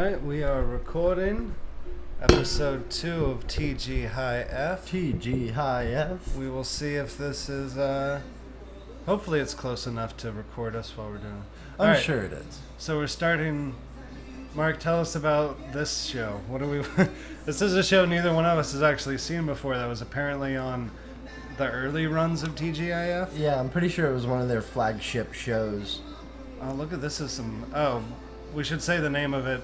Alright, we are recording episode 2 of T.G.High.F. T.G.High.F. We will see if this is, hopefully it's close enough to record us while we're doing it. I'm sure it is. So we're starting. Mark, tell us about this show. What do we... This is a show neither one of us has actually seen before that was apparently on the early runs of T.G.High.F. Yeah, I'm pretty sure it was one of their flagship shows. Oh, look at this is some... Oh, we should say the name of it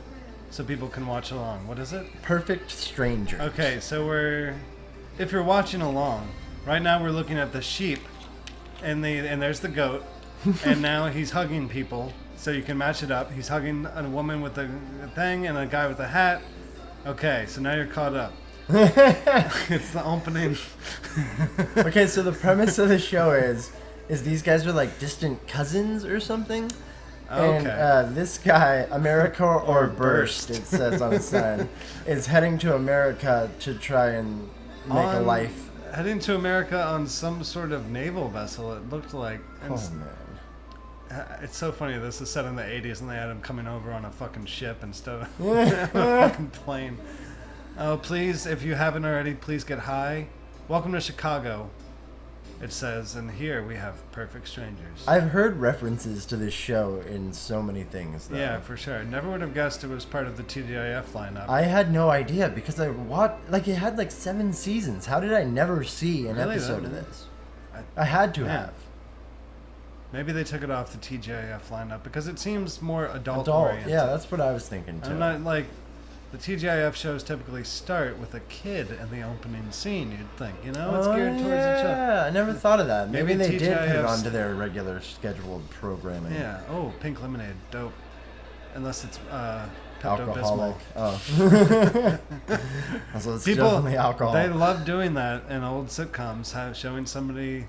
so people can watch along. What is it? Perfect Strangers. Okay, so if you're watching along, right now we're looking at the sheep, and there's the goat, and now he's hugging people, so you can match it up. He's hugging a woman with a thing and a guy with a hat. Okay, so now you're caught up. It's the opening. Okay, so the premise of the show is these guys are like distant cousins or something. Okay. And this guy, America or Burst, it says on the sign, is heading to America to try and make a life. Heading to America on some sort of naval vessel, it looked like. And Oh, man. it's so funny. This is set in the 80s, and they had him coming over on a fucking ship instead of a fucking plane. Oh, please, if you haven't already, please get high. Welcome to Chicago. It says, and here we have Perfect Strangers. I've heard references to this show in so many things, though. Yeah, for sure. Never would have guessed it was part of the T.G.High.F. lineup. I had no idea because I watched, like, it had like 7 seasons. How did I never see an episode of this? I had to have. Maybe they took it off the T.G.High.F. lineup because it seems more adult Adult, oriented. yeah, that's what I was thinking too. I'm not like the T.G.High.F. shows typically start with a kid in the opening scene. You'd think, it's geared towards a child. Yeah, I never thought of that. Maybe they did put it TGIF's onto their regular scheduled programming. Yeah. Oh, pink lemonade, dope. Unless it's Alcoholic. Pepto-Bismol. Oh. Also, it's People, definitely alcohol. they love doing that in old sitcoms, showing somebody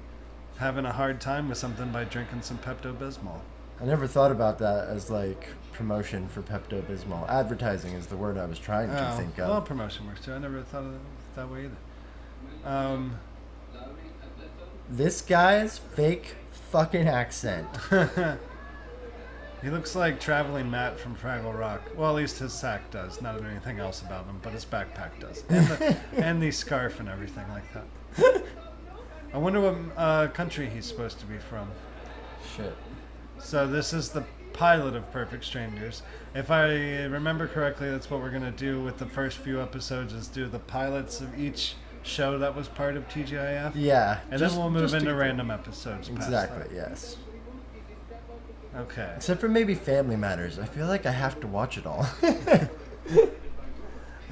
having a hard time with something by drinking some Pepto-Bismol. I never thought about that as like promotion for Pepto-Bismol. Advertising is the word I was trying to think of. Well, promotion works too. I never thought of it that way either. This guy's fake fucking accent. He looks like Traveling Matt from Fraggle Rock. Well, at least his sack does. Not anything else about him, but his backpack does. And the scarf and everything like that. I wonder what country he's supposed to be from. Shit. So this is the pilot of Perfect Strangers. If I remember correctly, that's what we're going to do with the first few episodes, is do the pilots of each show that was part of T.G.High.F. Yeah. And then we'll move into random episodes past Exactly, that. yes. Okay. Except for maybe Family Matters. I feel like I have to watch it all. I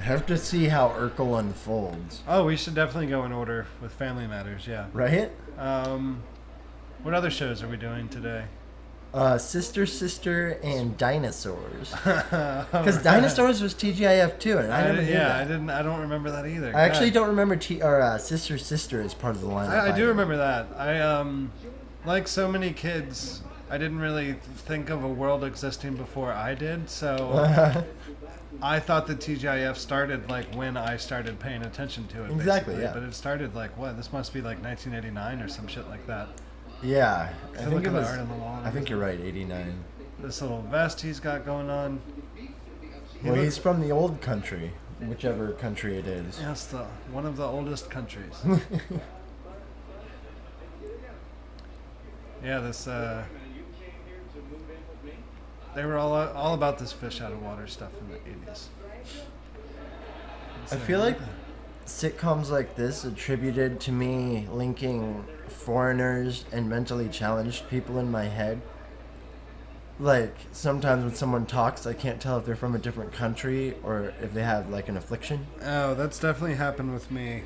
have to see how Urkel unfolds. Oh, we should definitely go in order with Family Matters, yeah. Right? What other shows are we doing today? Sister, and Dinosaurs. Because Right. Dinosaurs was TGIF too, and I never knew that. I don't remember that either. I actually don't remember Sister as part of the lineup. I do either. remember that. I like so many kids, I didn't really think of a world existing before I did, so I thought that TGIF started like when I started paying attention to it. Exactly, basically. yeah. But it started like what? This must be like 1989 or some shit like that. Yeah, I think Look it at the was. art on the wall. I think you're right, 89. This little vest he's got going on. He's from the old country, whichever country it is. Yes, one of the oldest countries. Yeah, this. They were all about this fish out of water stuff in the 80s. I feel like sitcoms like this attributed to me linking foreigners and mentally challenged people in my head. Like, sometimes when someone talks, I can't tell if they're from a different country or if they have, like, an affliction. Oh, that's definitely happened with me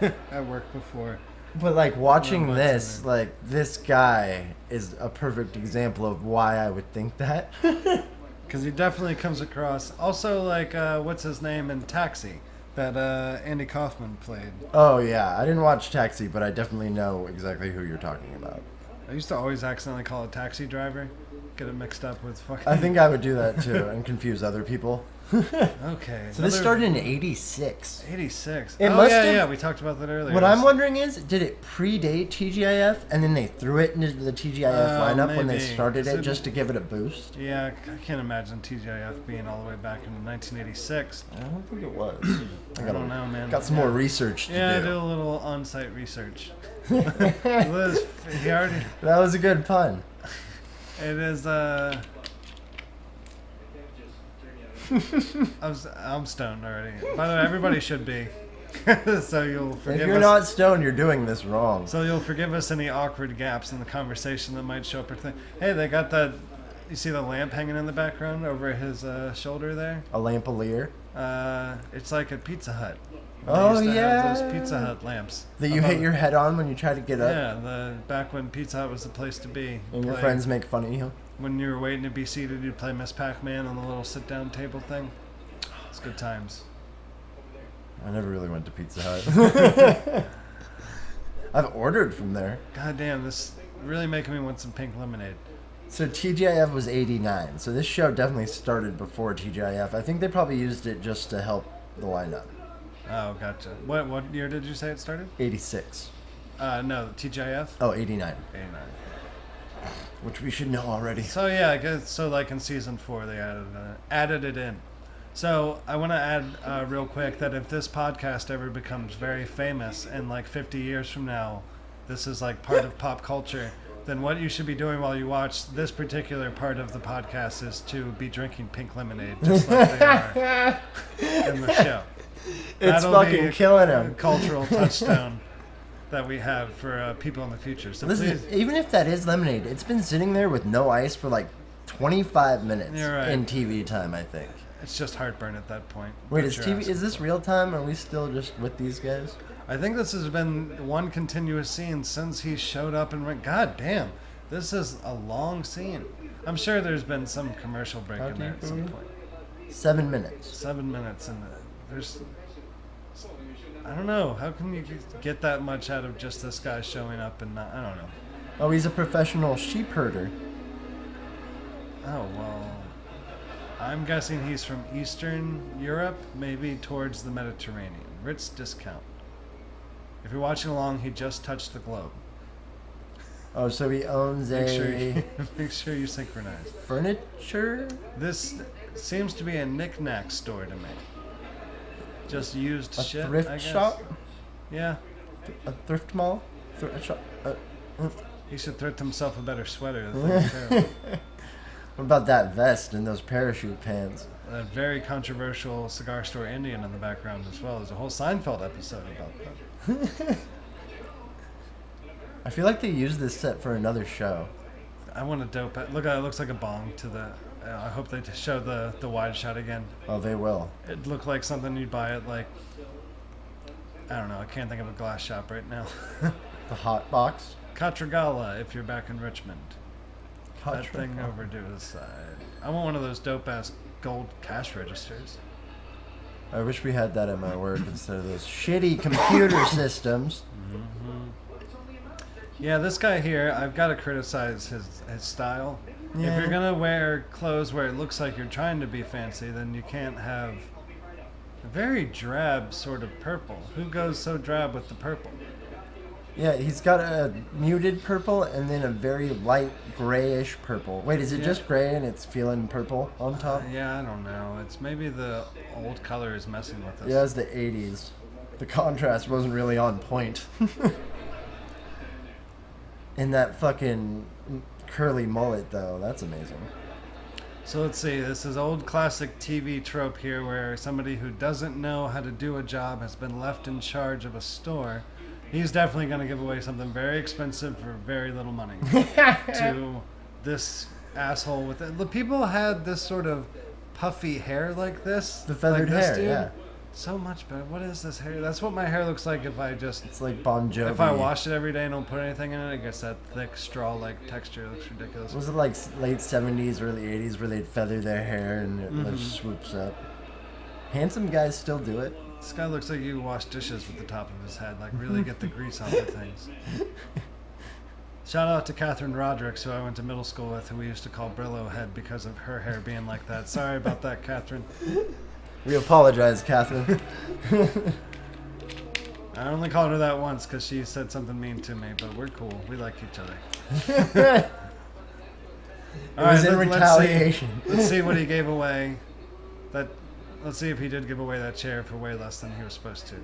at work before. But, like, watching Well, this, like, this guy is a perfect example of why I would think that. Because he definitely comes across. Also, like, what's his name in Taxi that Andy Kaufman played? Oh, yeah. I didn't watch Taxi, but I definitely know exactly who you're talking about. I used to always accidentally call a taxi driver get it mixed up with fucking. I think I would do that too and confuse other people. Okay. So this started in 86. 86. It oh, must yeah, have- yeah. We talked about that earlier. What I'm wondering is, did it predate T.G.High.F. and then they threw it into the T.G.High.F. lineup when they maybe. started it 'Cause just to give it a boost? Yeah, I can't imagine T.G.High.F. being all the way back in 1986. I don't think it was. I don't know, man. Got some more research to Yeah, I do. did a little on-site research. Liz, he already. That was a good pun. It is. I'm stoned already. By the way, everybody should be. So you'll forgive If you're us. not stoned, you're doing this wrong. So you'll forgive us any awkward gaps in the conversation that might show up. Hey, they got that. You see the lamp hanging in the background over his shoulder there? A lampalier It's like a Pizza Hut. They Oh, used to yeah. have those Pizza Hut lamps. that you hit your head on when you try to get up, Yeah, back when Pizza Hut was the place to be. and your Play- friends make fun of you. When you were waiting to be seated, you'd play Miss Pac-Man on the little sit-down table thing. It's good times. I never really went to Pizza Hut. I've ordered from there. God damn, this really making me want some pink lemonade. So T.G.High.F. was 89. So this show definitely started before T.G.High.F. I think they probably used it just to help the lineup. Oh, gotcha. What year did you say it started? 86. No, TGIF? Oh, 89. 89. Which we should know already. So yeah, I guess so. Like in season 4, they added it in. So I want to add real quick that if this podcast ever becomes very famous and like 50 years from now, this is like part of pop culture, then what you should be doing while you watch this particular part of the podcast is to be drinking pink lemonade, just like they are in the show. It's That'll be fucking a killing him. cultural touchdown that we have for people in the future. So Listen, please, even if that is lemonade, it's been sitting there with no ice for like 25 minutes You're right. in TV time, I think. it's just heartburn at that point. Wait, that is you're TV? asking Is this for. real time? Are we still just with these guys? I think this has been one continuous scene since he showed up and went, God damn, this is a long scene. I'm sure there's been some commercial break in there at some point. 7 minutes. 7 minutes and there's, I don't know, how can you get that much out of just this guy showing up and not, I don't know. Oh, he's a professional sheep herder. Oh, well, I'm guessing he's from Eastern Europe, maybe towards the Mediterranean. Ritz discount. If you're watching along, he just touched the globe. Oh, so he owns Make sure you synchronize. furniture? This seems to be a knick-knack store to me. Just used A shit, I thrift guess. shop? Yeah. A thrift mall? Thrift shop? He should thrift himself a better sweater. The thing's terrible. What about that vest and those parachute pants? A very controversial cigar store Indian in the background as well. There's a whole Seinfeld episode about that. I feel like they used this set for another show. I want a dope. Look, it looks like a bong to the. I hope they show the wide shot again. Oh, they will. It looked like something you'd buy at like. I don't know. I can't think of a glass shop right now. The hot box? Catragala, if you're back in Richmond. That thing Catragala. over to the side. I want one of those dope ass gold cash registers. I wish we had that at my work instead of those shitty computer systems. Yeah, this guy here, I've got to criticize his style. Yeah. If you're gonna wear clothes where it looks like you're trying to be fancy, then you can't have a very drab sort of purple. Who goes so drab with the purple? Yeah, he's got a muted purple and then a very light grayish purple. Wait, is it Yeah. just gray and it's feeling purple on top? Yeah, I don't know. It's maybe the old color is messing with us. Yeah, it's the 80s. The contrast wasn't really on point. And that fucking curly mullet, though, that's amazing. So let's see. This is old classic TV trope here where somebody who doesn't know how to do a job has been left in charge of a store. He's definitely going to give away something very expensive for very little money to this asshole with it. The people had this sort of puffy hair like this. The feathered like this hair, dude. yeah. So much better. What is this hair? That's what my hair looks like if I just... It's like Bon Jovi. If I wash it every day and don't put anything in it, I guess that thick straw-like texture looks ridiculous. Was it like late 70s, early 80s where they'd feather their hair and it Mm-hmm. just swoops up? Handsome guys still do it. This guy looks like you wash dishes with the top of his head. Like, really get the grease off of things. Shout out to Catherine Rodericks, who I went to middle school with, who we used to call Brillo Head because of her hair being like that. Sorry about that, Catherine. We apologize, Catherine. I only called her that once because she said something mean to me, but we're cool. We like each other. It was in retaliation. Let's see what he gave away. Let's see if he did give away that chair for way less than he was supposed to.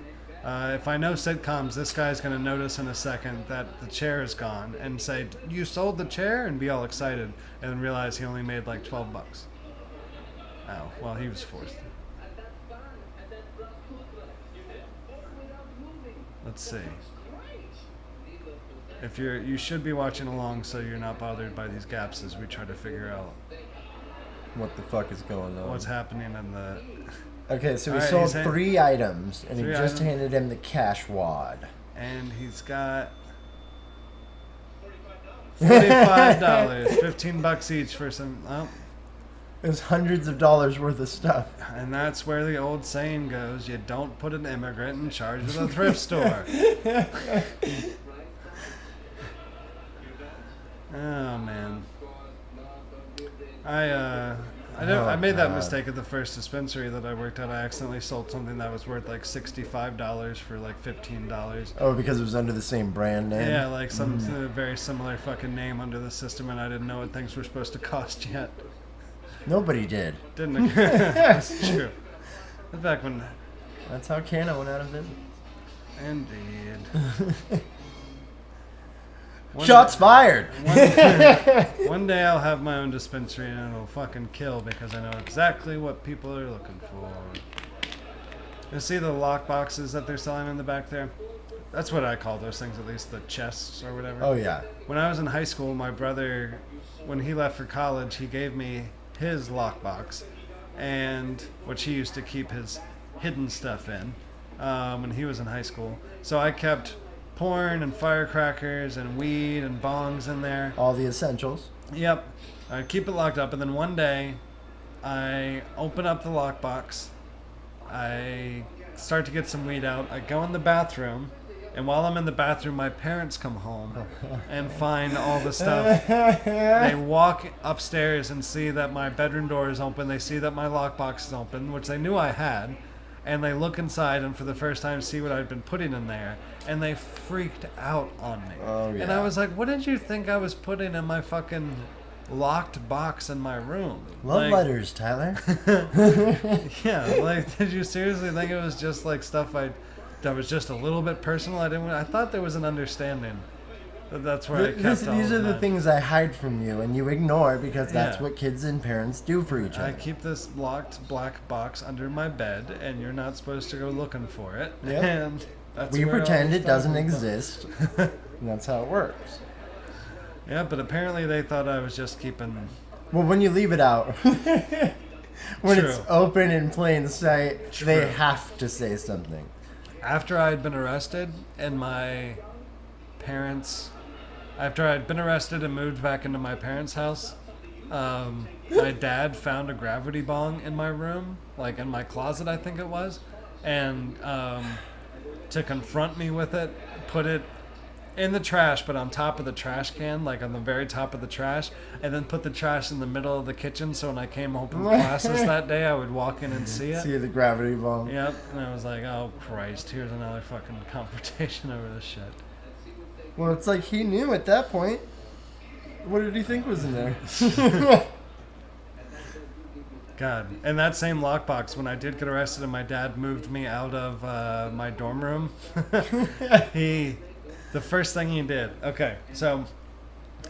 If I know sitcoms, this guy's going to notice in a second that the chair is gone and say, "You sold the chair?" and be all excited, and then realize he only made like $12. Oh, well, he was forced. Let's see. If you should be watching along so you're not bothered by these gaps as we try to figure out What the fuck is going on? what's happening in the... Okay, so we Alright, sold he's 3 items, and he 3 just items. handed him the cash wad. And he's got $45, $15 each for some... Oh, It was hundreds of dollars worth of stuff. and that's where the old saying goes, you don't put an immigrant in charge of the thrift store. Oh, man. I made that mistake at the first dispensary that I worked at. I accidentally sold something that was worth like $65 for like $15. Oh, because it was under the same brand name? Yeah, like some very similar fucking name under the system, and I didn't know what things were supposed to cost yet. Nobody did. Didn't That's true. That's back when... That's how Canna went out of business. Indeed. Shots fired! One day I'll have my own dispensary and it'll fucking kill because I know exactly what people are looking for. You see the lock boxes that they're selling in the back there? That's what I call those things, at least the chests or whatever. Oh, yeah. When I was in high school, my brother, when he left for college, he gave me his lockbox, and which he used to keep his hidden stuff in when he was in high school. So I kept porn and firecrackers and weed and bongs in there. All the essentials. Yep. I'd keep it locked up, and then one day I open up the lockbox. I start to get some weed out. I go in the bathroom, and while I'm in the bathroom, my parents come home and find all the stuff. They walk upstairs and see that my bedroom door is open. They see that my lockbox is open, which they knew I had. And they look inside and for the first time see what I'd been putting in there. And they freaked out on me. Oh, yeah. And I was like, what did you think I was putting in my fucking locked box in my room? Love letters, Tyler. Yeah, like, did you seriously think it was just like stuff that was just a little bit personal? I thought there was an understanding. That's where I kept all These are of the mine. things I hide from you and you ignore because that's Yeah. what kids and parents do for each I other. keep this locked black box under my bed, and you're not supposed to go looking for it. Yep. And that's We where all pretend the it stuff doesn't comes from. exist. And that's how it works. Yeah, but apparently they thought I was just keeping... Well, when you leave it out, when it's True. open in plain sight, True. they have to say something. After I'd been arrested, and my parents... After I'd been arrested and moved back into my parents' house, my dad found a gravity bong in my room, like in my closet, I think it was, and to confront me with it, put it in the trash, but on top of the trash can, like on the very top of the trash, and then put the trash in the middle of the kitchen, so when I came home from classes that day, I would walk in and see it. See the gravity bomb. Yep, and I was like, oh Christ, here's another fucking confrontation over this shit. Well, it's like he knew at that point. What did he think was in there? God, and that same lockbox, when I did get arrested and my dad moved me out of my dorm room, the first thing he did, okay, so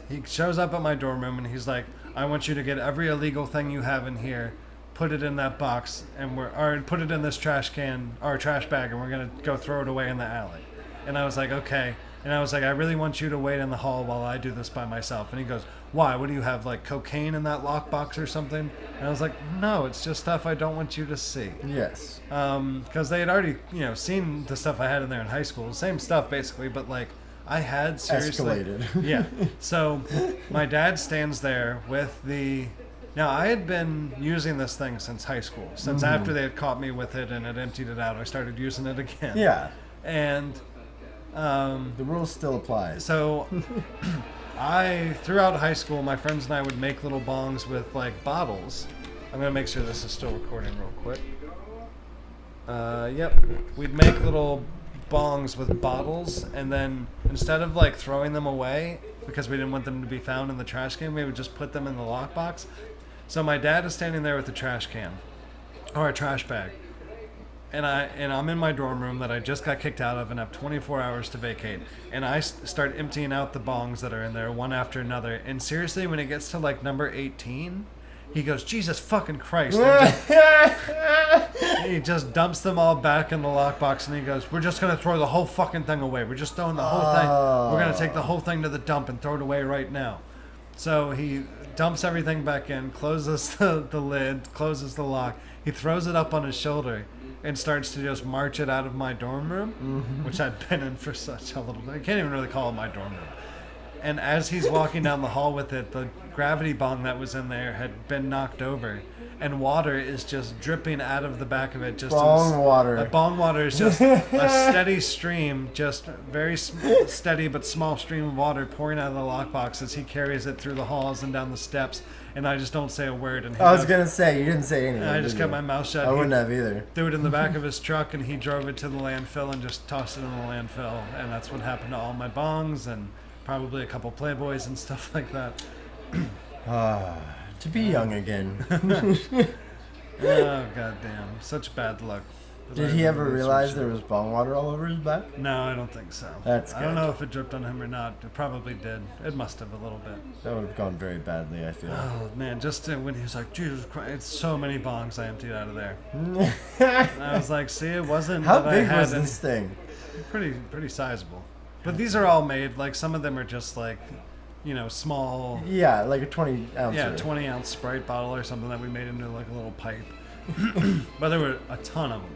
he shows up at my dorm room and he's like, I want you to get every illegal thing you have in here, put it in that box, and or put it in this trash can, or trash bag, and we're going to go throw it away in the alley. And I was like, okay. And I was like, I really want you to wait in the hall while I do this by myself. And he goes, why? What do you have, like cocaine in that lockbox or something? And I was like, no, it's just stuff I don't want you to see. Yes. Because they had already, seen the stuff I had in there in high school. Same stuff, basically, but like, I had seriously... Escalated. Yeah. So my dad stands there with the... Now, I had been using this thing since high school. Since after they had caught me with it and had emptied it out, I started using it again. Yeah. And... The rule still applies. So Throughout high school, my friends and I would make little bongs with like bottles. I'm gonna make sure this is still recording real quick. Yep. We'd make little bongs with bottles, and then instead of like throwing them away because we didn't want them to be found in the trash can, we would just put them in the lockbox. So my dad is standing there with a trash can or a trash bag, and I'm in my dorm room that I just got kicked out of and have 24 hours to vacate, and I start emptying out the bongs that are in there one after another. And seriously, when it gets to like number 18, he goes, Jesus fucking Christ. He just dumps them all back in the lockbox, and he goes, we're just going to throw the whole fucking thing away. We're just throwing the whole thing. We're going to take the whole thing to the dump and throw it away right now. So he dumps everything back in, closes the lid, closes the lock. He throws it up on his shoulder and starts to just march it out of my dorm room, which I'd been in for such a little bit. I can't even really call it my dorm room. And as he's walking down the hall with it, the gravity bong that was in there had been knocked over, and water is just dripping out of the back of it. Just Bong water. Bong water is just a steady stream, just very steady but small stream of water pouring out of the lockbox as he carries it through the halls and down the steps. And I just don't say a word. And I was going to say, you didn't say anything. I just kept my mouth shut. I wouldn't have either. Threw it in the back of his truck, and he drove it to the landfill and just tossed it in the landfill. And that's what happened to all my bongs and probably a couple Playboys and stuff like that. To be young again. Oh, goddamn. Such bad luck. Did he ever realize there was bong water all over his back? No, I don't think so. That's I good. don't know if it dripped on him or not. It probably did. It must have a little bit. That would have gone very badly, I feel. Oh, man. Just when he was like, Jesus Christ, it's so many bongs I emptied out of there. And I was like, see, it wasn't How that big I had was this thing? Pretty sizable. But these are all made, like, some of them are just like, you know, small. Yeah, like a 20 ounce. Yeah, 20 ounce Sprite bottle or something that we made into like a little pipe. But there were a ton of them.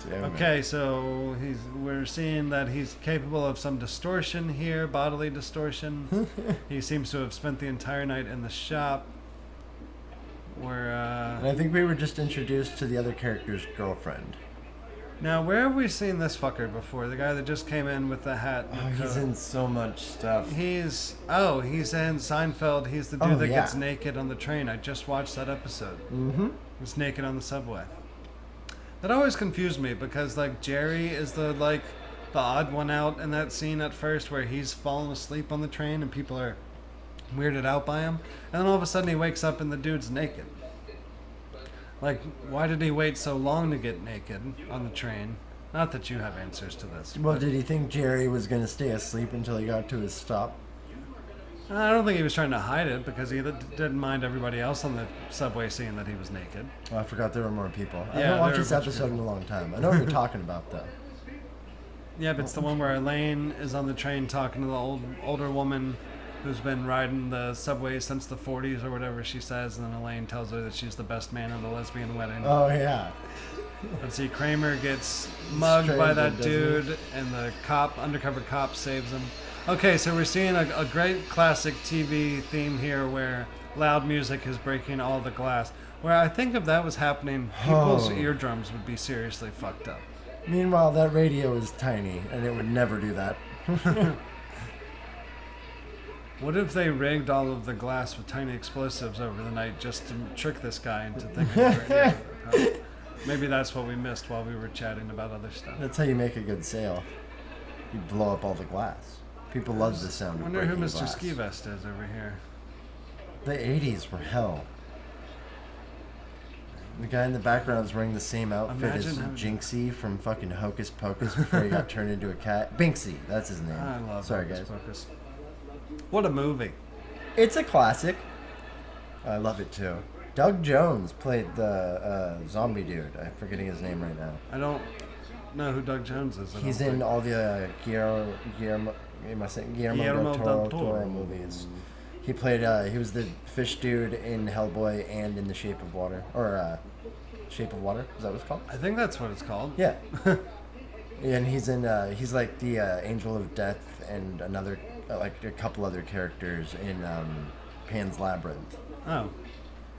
Damn Okay, so we're seeing that he's capable of some distortion here, bodily distortion. He seems to have spent the entire night in the shop. And I think we were just introduced to the other character's girlfriend. Now, where have we seen this fucker before? The guy that just came in with the hat. And the He's coat. in so much stuff. He's in Seinfeld. He's the dude that yeah. gets naked on the train. I just watched that episode. Mm-hmm. He's naked on the subway. That always confused me because like Jerry is the odd one out in that scene at first where he's falling asleep on the train and people are weirded out by him, and then all of a sudden he wakes up and the dude's naked. Like, why did he wait so long to get naked on the train? Not that you have answers to this. Well, did he think Jerry was going to stay asleep until he got to his stop? I don't think he was trying to hide it because he didn't mind everybody else on the subway seeing that he was naked. Oh, I forgot there were more people. I Yeah, haven't watched there this were a bunch of episode in a long time. I know what you're talking about, though. Yeah, but it's the one where Elaine is on the train talking to the older woman who's been riding the subway since the 40s or whatever she says, and then Elaine tells her that she's the best man at a lesbian wedding. Oh, yeah. Let's see, Kramer gets mugged by Strangled, that doesn't dude, and the undercover cop saves him. Okay, so we're seeing a great classic TV theme here where loud music is breaking all the glass. Where I think if that was happening, people's eardrums would be seriously fucked up. Meanwhile, that radio is tiny, and it would never do that. What if they rigged all of the glass with tiny explosives over the night just to trick this guy into thinking maybe that's what we missed while we were chatting about other stuff. That's how you make a good sale. You blow up all the glass. People love the sound I of wonder who breaking Mr. glass. Ski Vest is over here. The 80s were hell. The guy in the background is wearing the same outfit as Jinxie from fucking Hocus Pocus before he got turned into a cat. Binksy, that's his name. I love Sorry, Hocus guys. Pocus. What a movie. It's a classic. I love it too. Doug Jones played the zombie dude. I'm forgetting his name right now. I don't know who Doug Jones is. He's in all the Guillermo del Toro movies. He played. He was the fish dude in Hellboy and in The Shape of Water, or Shape of Water. Is that what it's called? I think that's what it's called. Yeah. And he's in. He's like the Angel of Death and another, like a couple other characters in Pan's Labyrinth. Oh.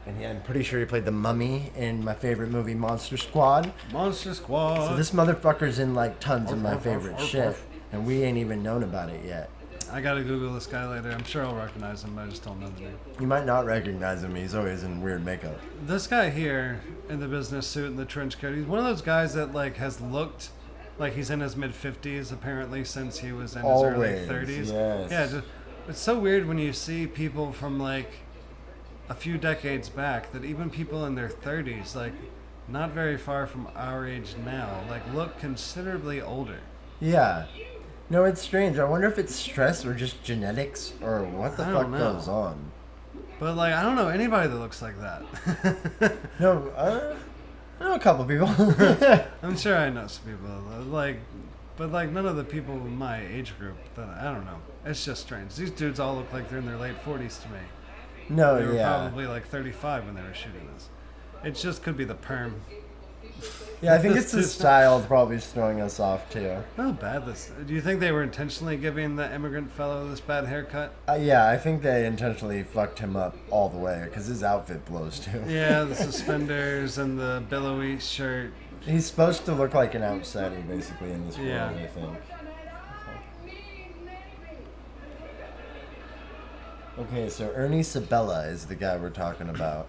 And I'm pretty sure he played the mummy in my favorite movie, Monster Squad. Monster Squad. So this motherfucker's in like tons of my favorite shit, and we ain't even known about it yet. I gotta Google this guy later. I'm sure I'll recognize him, but I just don't know the name. You might not recognize him. He's always in weird makeup. This guy here in the business suit and the trench coat, he's one of those guys that like has looked like he's in his mid-50s apparently since he was in his early 30s. Yes. Yeah, it's so weird when you see people from like a few decades back that even people in their 30s, like not very far from our age now, like look considerably older. Yeah. No, it's strange. I wonder if it's stress or just genetics or what the fuck goes on. But like, I don't know anybody that looks like that. No, I know a couple people. I'm sure I know some people like, but like none of the people in my age group. That I don't know. It's just strange. These dudes all look like they're in their late 40s to me. No, they were yeah. probably like 35 when they were shooting this. It just could be the perm. Yeah, I think it's the style probably throwing us off too. How bad this? Do you think they were intentionally giving the immigrant fellow this bad haircut? Yeah, I think they intentionally fucked him up all the way because his outfit blows too. Yeah, the suspenders and the billowy shirt. He's supposed to look like an outsider basically in this world, Yeah. I think. Okay, so Ernie Sabella is the guy we're talking about.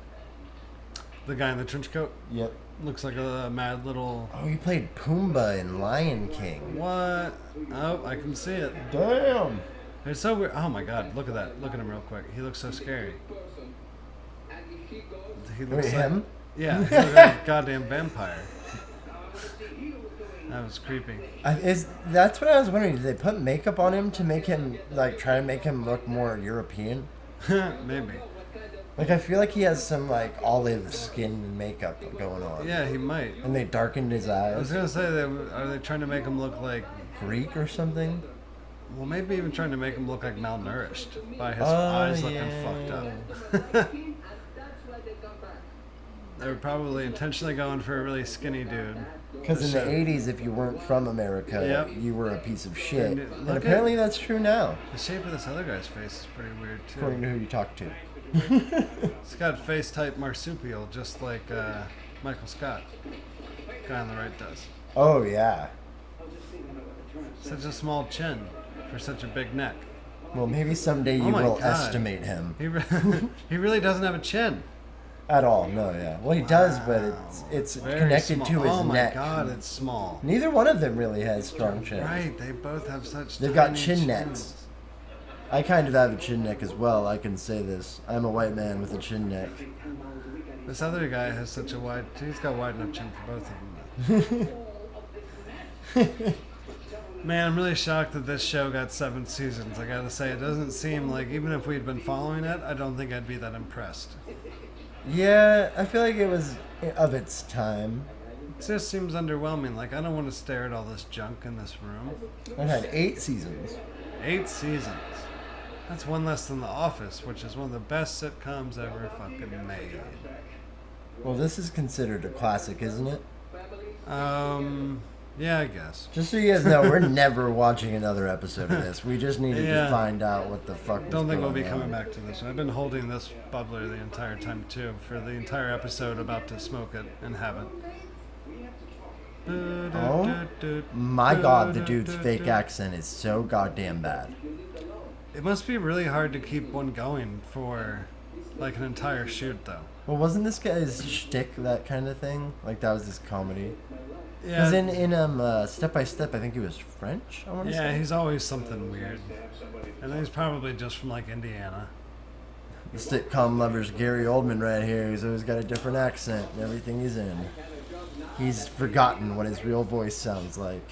The guy in the trench coat Yep. looks like a mad little. Oh, he played Pumbaa in Lion King. What? Oh, I can see it. Damn. It's so weird. Oh my god, look at that. Look at him real quick. He looks so scary. He Wait, looks like, him? yeah, he looks like a goddamn vampire. That was creepy. That's what I was wondering. Did they put makeup on him to make him, like, try to make him look more European? Maybe. Like, I feel like he has some, like, olive skin and makeup going on. Yeah, he might. And they darkened his I was eyes. gonna say, are they trying to make him look like? Greek or something? Well, maybe even trying to make him look like malnourished by his eyes looking fucked up. They were probably intentionally going for a really skinny dude. Because in the 80s, if you weren't from America, Yep. you were a piece of shit. And And look apparently that's true now, The shape of this other guy's face is pretty weird according too. to who you talk to. It's got face type marsupial, just like Michael Scott. Guy on the right does. Oh, yeah. Such a small chin for such a big neck. Well, maybe someday Oh you my will God. estimate him. He really doesn't have a chin. At all, no, yeah. Well, he does, but it's Very connected small. to his Oh my neck. god, it's small. Neither one of them really has strong chins. Right, they both have such. They've got tiny chin chins. necks. I kind of have a chin neck as well. I can say this. I'm a white man with a chin neck. This other guy has such a wide. He's got wide enough chin for both of them. Man, I'm really shocked that this show got 7 seasons. I gotta say, it doesn't seem like even if we'd been following it, I don't think I'd be that impressed. Yeah, I feel like it was of its time. It just seems underwhelming. Like I don't want to stare at all this junk in this room. It had 8 seasons. 8 seasons. That's one less than The Office, which is one of the best sitcoms ever fucking made. Well, this is considered a classic, isn't it? Yeah, I guess. Just so you guys know, we're never watching another episode of this. We just needed Yeah. to find out what the fuck was Don't think we'll be going coming on. back to this one. I've been holding this bubbler the entire time too, for the entire episode, about to smoke it and have it. Oh my god, the dude's fake accent is so goddamn bad. It must be really hard to keep one going for like an entire shoot, though. Well, wasn't this guy's shtick that kind of thing? Like that was his comedy. Because Yeah, in Step by Step, I think he was French. I want to yeah, say. he's always something weird, and he's probably just from like Indiana. The sitcom lover's Gary Oldman right here. He's always got a different accent in everything he's in. He's forgotten what his real voice sounds like.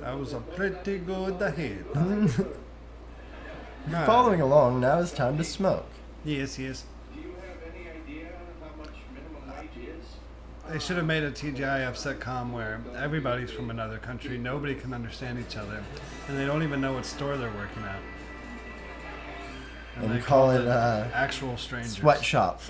That was a pretty good hit. Right. Following along, now it's time to smoke. Yes, yes. They should have made a T.G.High.F sitcom where everybody's from another country, nobody can understand each other, and they don't even know what store they're working at. And they call it Actual Strangers. Sweatshop.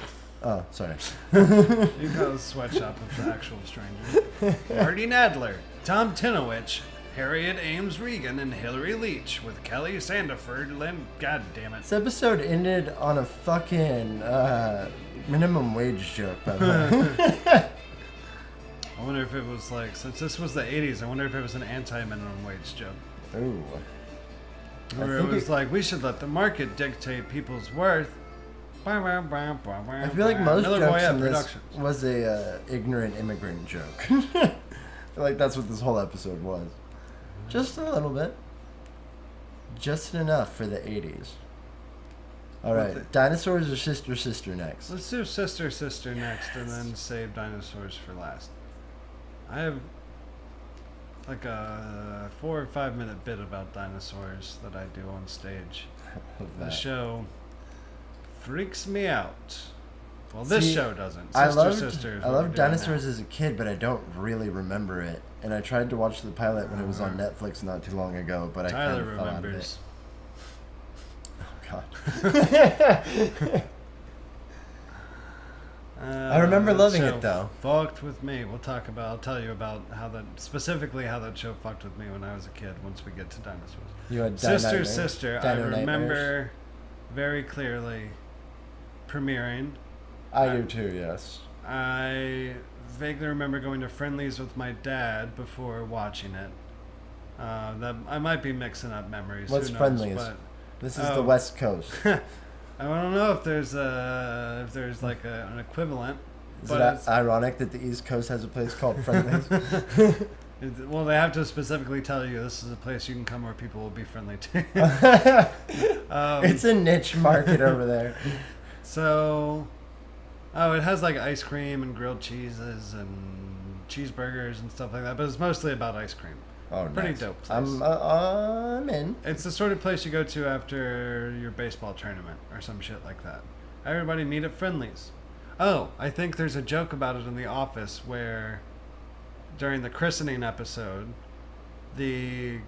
Oh, sorry. You call it Sweatshop of Actual Strangers. Marty Nadler, Tom Tinowich, Harriet Ames Regan, and Hillary Leach with Kelly Sandiford. God damn it. This episode ended on a fucking minimum wage joke, by the way. I wonder if it was like, since this was the 80s, I wonder if it was an anti-minimum wage joke. Ooh. Where it was like, we should let the market dictate people's worth. I feel like most jokes in this was a ignorant immigrant joke. I feel like that's what this whole episode was. Just a little bit. Just enough for the 80s. Alright, Dinosaurs or Sister Sister next? Let's do Sister Sister next and then save Dinosaurs for last. I have like a 4 or 5 minute bit about dinosaurs that I do on stage. The show freaks me out. Well, this show doesn't. I loved Dinosaurs as a kid, but I don't really remember it. And I tried to watch the pilot when it was on Netflix not too long ago, but I kind of fell out of it. Oh, God. I remember loving it, though. Fucked with me. I'll tell you about specifically how that show fucked with me when I was a kid once we get to Dinosaurs. You had Sister. I remember very clearly premiering. I do too, yes. I vaguely remember going to Friendly's with my dad before watching it. I might be mixing up memories. What's Friendly's? But, this is the West Coast. I don't know if there's like an equivalent. Is it ironic that the East Coast has a place called Friendly's? Well, they have to specifically tell you this is a place you can come where people will be friendly to. It's a niche market over there. So, it has like ice cream and grilled cheeses and cheeseburgers and stuff like that, but it's mostly about ice cream. Oh, pretty nice. dope place. I'm in. It's the sort of place you go to after your baseball tournament or some shit like that. Everybody meet at Friendly's. Oh, I think there's a joke about it in The Office where during the christening episode, they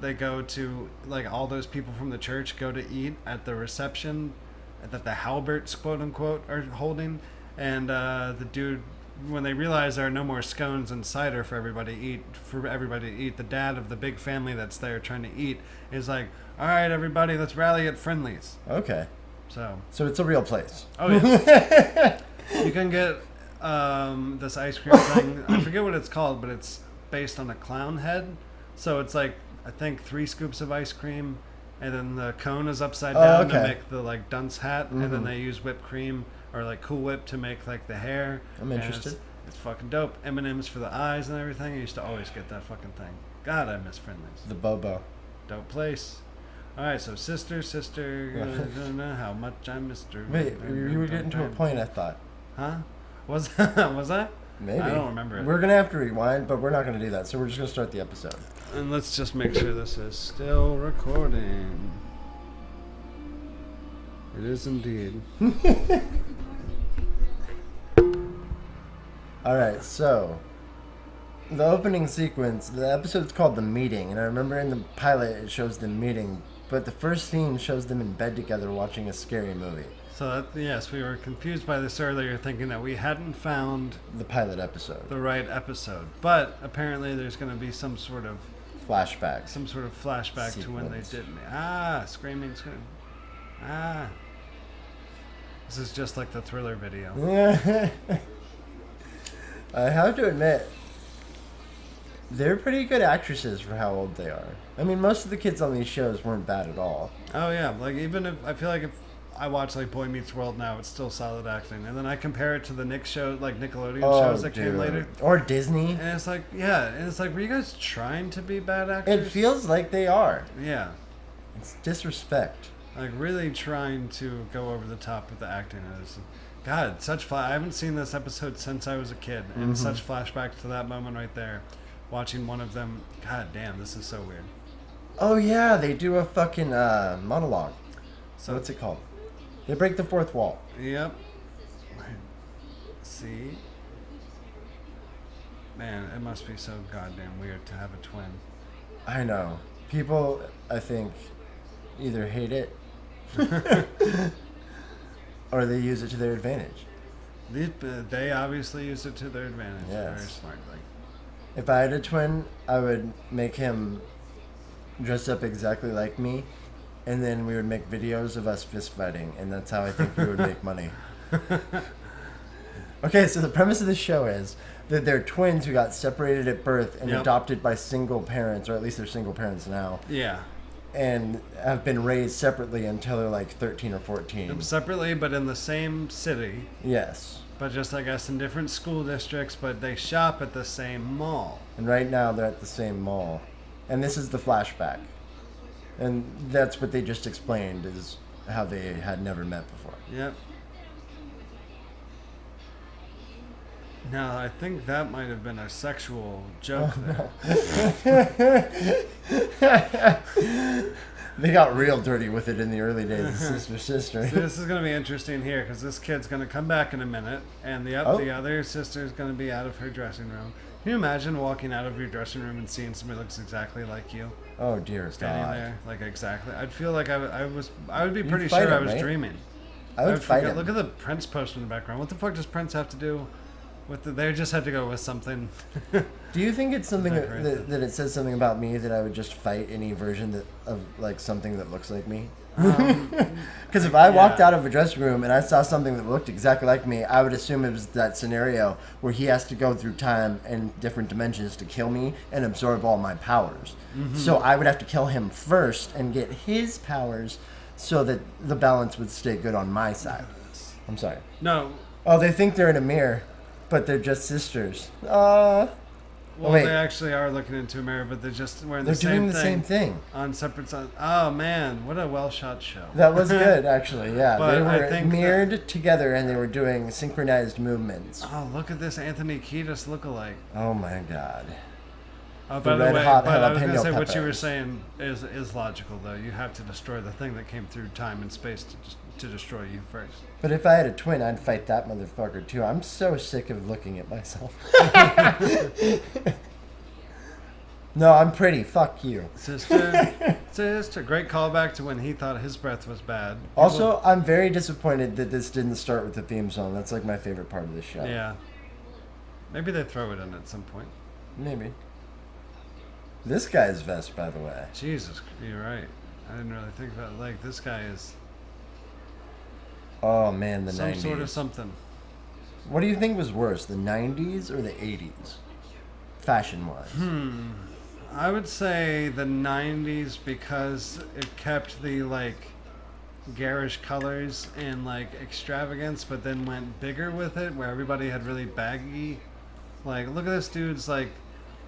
go to, like, all those people from the church go to eat at the reception that the Halberts, quote unquote, are holding, and the dude, when they realize there are no more scones and cider for everybody to eat, the dad of the big family that's there trying to eat is like, all right, everybody, let's rally at Friendly's. Okay. So it's a real place. Oh yeah. You can get this ice cream thing. I forget what it's called, but it's based on a clown head. So it's like, I think 3 scoops of ice cream, and then the cone is upside down to make the like dunce hat, and then they use whipped cream or like Cool Whip to make like the hair. I'm interested. It's fucking dope. M&M's for the eyes and everything. I used to always get that fucking thing. God, I miss Friendly's. The Bobo. Dope place. All right, so sister, don't know how much I missed her. Wait, you were getting to a point, I thought. Huh? Was I? Maybe. I don't remember it. We're going to have to rewind, but we're not going to do that. So we're just going to start the episode. And let's just make sure this is still recording. It is indeed. Alright, so the opening sequence, the episode's called The Meeting, and I remember in the pilot it shows them meeting, but the first scene shows them in bed together watching a scary movie. So yes, we were confused by this earlier, thinking that we hadn't found the pilot episode, the right episode. But apparently, there's going to be some sort of flashback sequence to when they didn't. Screaming. This is just like the Thriller video. I have to admit, they're pretty good actresses for how old they are. I mean, most of the kids on these shows weren't bad at all. Oh yeah, like even if I feel like if I watch like Boy Meets World now, it's still solid acting, and then I compare it to the Nick show, like Nickelodeon shows that came later, or Disney, and it's like, were you guys trying to be bad actors? It feels like they are. Yeah, it's disrespect. Like really trying to go over the top with the acting. God, I haven't seen this episode since I was a kid, and such flashbacks to that moment right there. Watching one of them, God damn, this is so weird. Oh yeah, they do a fucking monologue. So what's it called? They break the fourth wall. Yep. See? Man, it must be so goddamn weird to have a twin. I know. People, I think, either hate it or they use it to their advantage. They obviously use it to their advantage. Yes. Very smartly. If I had a twin, I would make him dress up exactly like me, and then we would make videos of us fist fighting, and that's how I think we would make money. Okay, so the premise of the show is that they're twins who got separated at birth and Yep. adopted by single parents, or at least they're single parents now, Yeah. and have been raised separately until they're like 13 or 14. Separately, but in the same city. Yes. But just, I guess, in different school districts, but they shop at the same mall. And right now they're at the same mall. And this is the flashback. And that's what they just explained, is how they had never met before. Yep. Now, I think that might have been a sexual joke there. They got real dirty with it in the early days of Sister Sister. So this is going to be interesting here, because this kid's going to come back in a minute, and the other sister's going to be out of her dressing room. Can you imagine walking out of your dressing room and seeing somebody who looks exactly like you? Oh, dear Standing God. there, like exactly. I'd feel like I would be You'd pretty fight sure I him, was right? dreaming. I would fight forget. him. Look at the Prince poster in the background. What the fuck does Prince have to do with they just had to go with something. Do you think it's something Decorated. that it says something about me that I would just fight any version of like something that looks like me? Because if I walked out of a dressing room and I saw something that looked exactly like me, I would assume it was that scenario where he has to go through time and different dimensions to kill me and absorb all my powers. Mm-hmm. So I would have to kill him first and get his powers so that the balance would stay good on my side. I'm sorry. No. Oh, they think they're in a mirror, but they're just sisters. Well, wait. they actually are looking into a mirror, but they're just wearing They're the same doing the thing same thing. on separate sides. Oh man, what a well shot show. That was good, actually. Yeah, But they I were think mirrored together and they were doing synchronized movements. Oh, look at this Anthony Kiedis lookalike. Oh my God! Oh, by the red way, hot but I was going to jalapeno say what you were peppers. saying is logical though. You have to destroy the thing that came through time and space to destroy you first. But if I had a twin, I'd fight that motherfucker too. I'm so sick of looking at myself. No, I'm pretty. Fuck you. Sister. Great callback to when he thought his breath was bad. Also, I'm very disappointed that this didn't start with the theme song. That's like my favorite part of the show. Yeah. Maybe they throw it in at some point. Maybe. This guy's vest, by the way. Jesus, you're right. I didn't really think about it. Like, this guy is Oh man, the some 90s. sort of something. What do you think was worse, the 90s or the 80s? Fashion-wise. I would say the 90s because it kept the, like, garish colors and, like, extravagance, but then went bigger with it, where everybody had really baggy. Like, look at this dude's, like,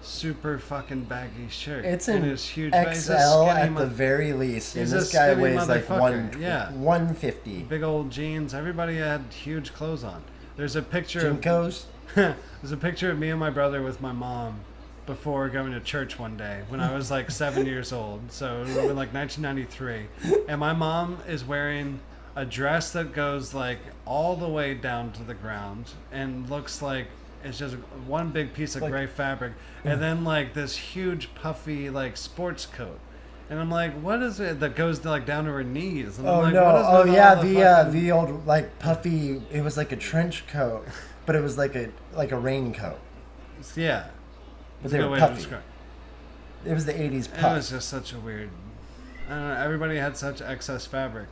super fucking baggy shirt. It's and an his huge XL at the very least, and He's this a guy skinny weighs like motherfucker, yeah. 150. Big old jeans. Everybody had huge clothes on. There's a picture of Jinkos? there's a picture of me and my brother with my mom before going to church one day when I was like 7 years old. So it was like 1993, and my mom is wearing a dress that goes like all the way down to the ground and looks like it's just one big piece of Like- gray fabric, and then like this huge puffy like sports coat. And I'm like, what is it that goes like down to her knees? And I'm Oh like, no! what is Oh with yeah, all the old like puffy. It was like a trench coat, but it was like a raincoat. yeah. But That's a they good were way to puffy. describe It was the 80s it. puff. It was just such a weird. I don't know. Everybody had such excess fabric.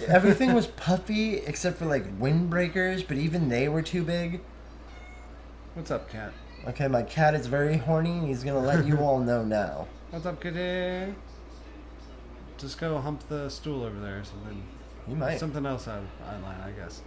Everything was puffy except for like windbreakers, but even they were too big. What's up, cat? Okay, my cat is very horny, and he's gonna let you all know now. What's up, kitty? Just go hump the stool over there or something. You might. Something else out of line, I guess.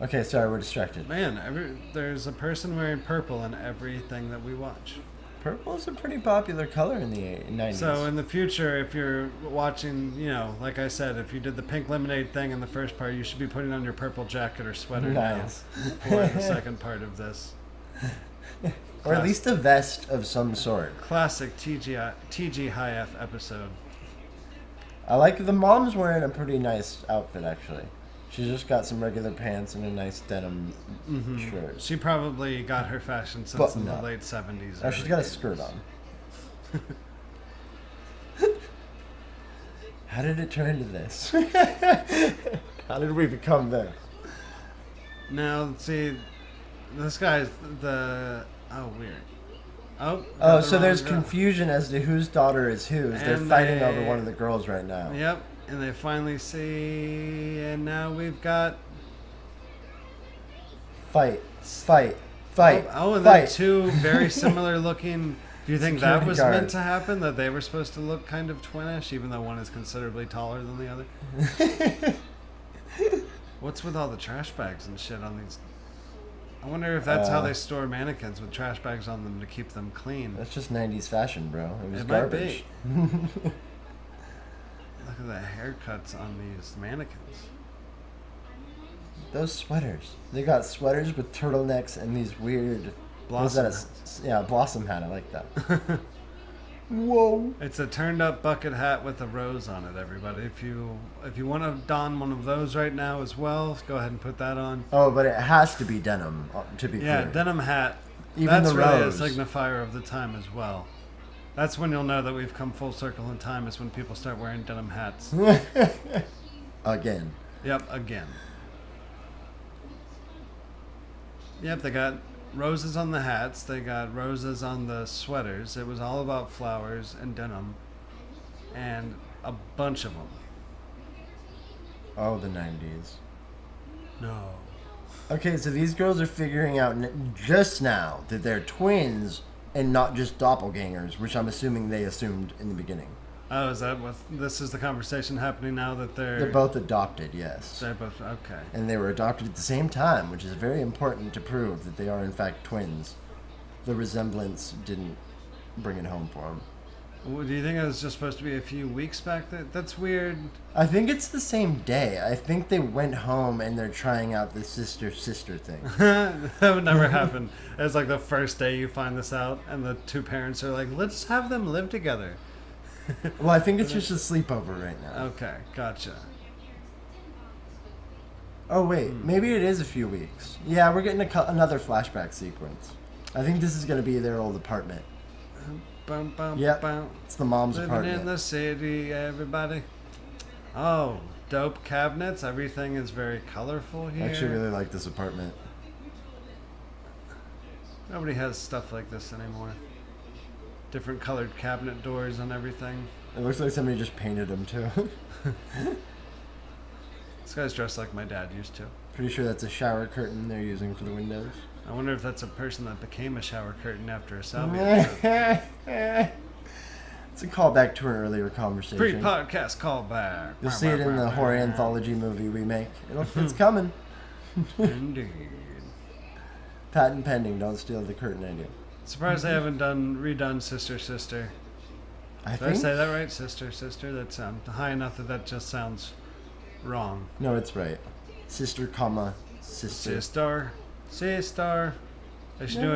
Okay, sorry, we're distracted. Man, there's a person wearing purple in everything that we watch. Purple is a pretty popular color in the 90s. So in the future, if you're watching, like I said, if you did the pink lemonade thing in the first part, you should be putting on your purple jacket or sweater Nice. now for the second part of this. Or at least a vest of some sort. Classic T.G.High.F episode. I like the mom's wearing a pretty nice outfit, actually. She's just got some regular pants and a nice denim shirt. She probably got her fashion sense Button in the up. late 70s. Oh, she's early got a 80s. skirt on. How did it turn to this? How did we become this? Now, see, this guy's weird. Oh, got the so there's wrong girl. confusion as to whose daughter is whose. They're And fighting they- over one of the girls right now. Yep, and they finally see, and now we've got fight, fight, fight. Oh, and fight. then two very similar looking. Do you think that Security was guard. meant to happen? That they were supposed to look kind of twinish, even though one is considerably taller than the other? What's with all the trash bags and shit on these? I wonder if that's how they store mannequins, with trash bags on them to keep them clean. That's just 90s fashion, bro. It was It garbage. might be. Look at the haircuts on these mannequins. Those sweaters. They got sweaters with turtlenecks and these weird... Blossom what is that? Yeah, blossom hat. I like that. Whoa. It's a turned up bucket hat with a rose on it, everybody. If you want to don one of those right now as well, go ahead and put that on. Oh, but it has to be denim, to be Yeah, clear. denim hat. Even That's the really rose. a signifier of the time as well. That's when you'll know that we've come full circle in time, is when people start wearing denim hats. Again. Yep, again. Yep, they got roses on the hats. They got roses on the sweaters. It was all about flowers and denim. And a bunch of them. Oh, the 90s. No. Okay, so these girls are figuring out just now that they're twins and not just doppelgangers, which I'm assuming they assumed in the beginning. Oh, is that what... This is the conversation happening now that They're both adopted, yes. They're both... Okay. And they were adopted at the same time, which is very important to prove that they are in fact twins. The resemblance didn't bring it home for them. Well, do you think it was just supposed to be a few weeks back there? That's weird. I think it's the same day. I think they went home and they're trying out the sister-sister thing. That would never happen. It's like the first day you find this out, and the two parents are like, let's have them live together. Well, I think it's just a sleepover right now. Okay, gotcha. Oh, wait. Maybe it is a few weeks. Yeah, we're getting another flashback sequence. I think this is going to be their old apartment. Bum, bum, Yep. bum. It's the mom's Living apartment. in the city, everybody. Oh, dope cabinets. Everything is very colorful I here. actually really like this apartment. Nobody has stuff like this anymore. Different colored cabinet doors and everything. It looks like somebody just painted them, too. This guy's dressed like my dad used to. Pretty sure that's a shower curtain they're using for the windows. I wonder if that's a person that became a shower curtain after a salvia. It's a callback to an earlier conversation. Pre-podcast callback. You'll see it in the horror anthology movie we make. It's coming. Indeed. Patent pending. Don't steal the curtain idea. Surprised they haven't redone Sister Sister. I Did I think. say that right? Sister Sister? That sounds high enough that just sounds wrong. No, it's right. Sister, comma, sister. Sister. They should do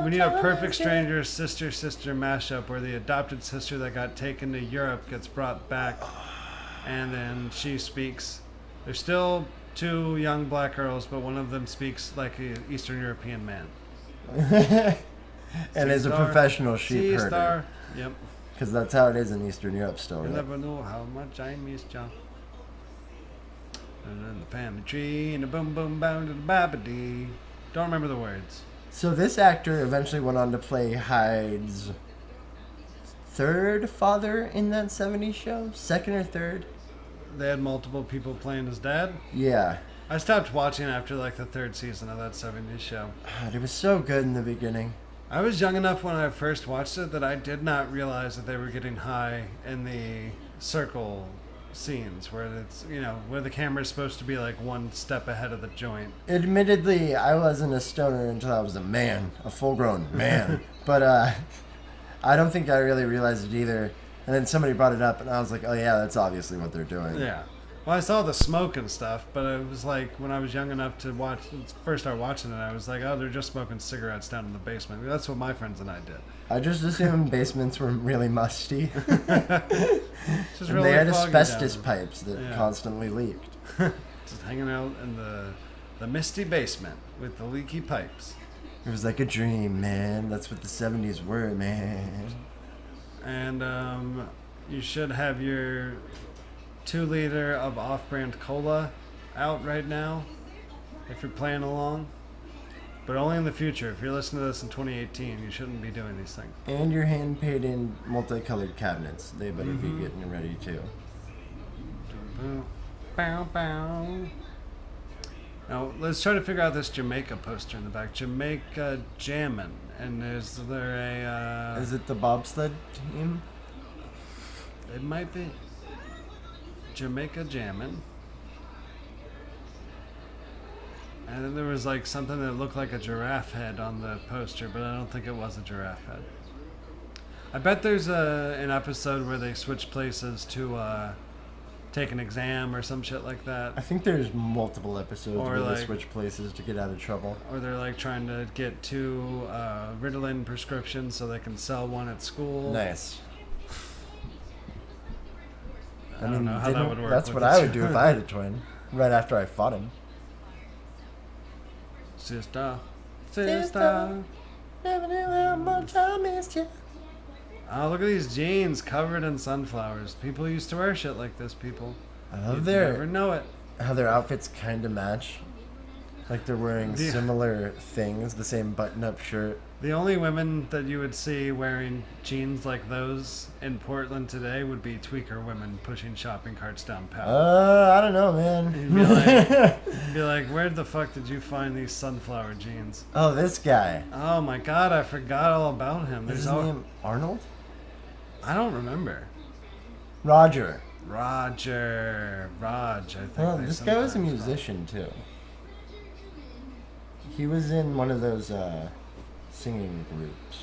we need a perfect stranger sister mashup where the adopted sister that got taken to Europe gets brought back, and then she speaks. There's still two young black girls, but one of them speaks like an Eastern European man. And is a Star. professional sheep herder. Star. Yep. Because that's how it is in Eastern Europe still. You Right? never know how much I miss you. And then the family tree and the boom boom bound to the babadee. Don't remember the words. So this actor eventually went on to play Hyde's third father in that 70s show? Second or third? They had multiple people playing his dad. Yeah. I stopped watching after like the third season of that 70s show. God, it was so good in the beginning. I was young enough when I first watched it that I did not realize that they were getting high in the circle scenes where it's, where the camera's supposed to be like one step ahead of the joint. Admittedly, I wasn't a stoner until I was a man, a full-grown man. But I don't think I really realized it either. And then somebody brought it up, and I was like, oh yeah, that's obviously what they're doing. Yeah. Well, I saw the smoke and stuff, but it was like when I was young enough to first start watching it, I was like, oh, they're just smoking cigarettes down in the basement. That's what my friends and I did. I just assumed basements were really musty. Just And really they had foggy asbestos down. pipes that constantly leaked. Just hanging out in the misty basement with the leaky pipes. It was like a dream, man. That's what the 70s were, man. And you should have your 2-liter of off-brand cola out right now if you're playing along. But only in the future. If you're listening to this in 2018, you shouldn't be doing these things. And your hand-painted multicolored cabinets. They better be getting ready, too. Bow, bow. Now, let's try to figure out this Jamaica poster in the back. Jamaica Jammin'. And is there a... Is it the bobsled team? It might be. Jamaica Jammin'. And then there was like something that looked like a giraffe head on the poster, but I don't think it was a giraffe head. I bet there's an episode where they switch places to take an exam or some shit like that. I think there's multiple episodes Or where like- they switch places to get out of trouble. Or they're like trying to get 2 Ritalin prescriptions so they can sell one at school. Nice. I don't know how that would work. That's with what the I would do if I had a twin. Right after I fought him. Sister. Sister. Never knew how much I missed you. Oh, look at these jeans covered in sunflowers. People used to wear shit like this, people. I love You'd never their know it. how their outfits kind of match. Like they're wearing Yeah. similar things, the same button-up shirt. The only women that you would see wearing jeans like those in Portland today would be tweaker women pushing shopping carts down Powell. I don't know, man. You'd be like, where the fuck did you find these sunflower jeans? Oh, this guy. Oh my god, I forgot all about him. Is his There's name Arnold? I don't remember. Roger. Raj, I think. Well, they this guy was a sometimes musician too. He was in one of those singing groups,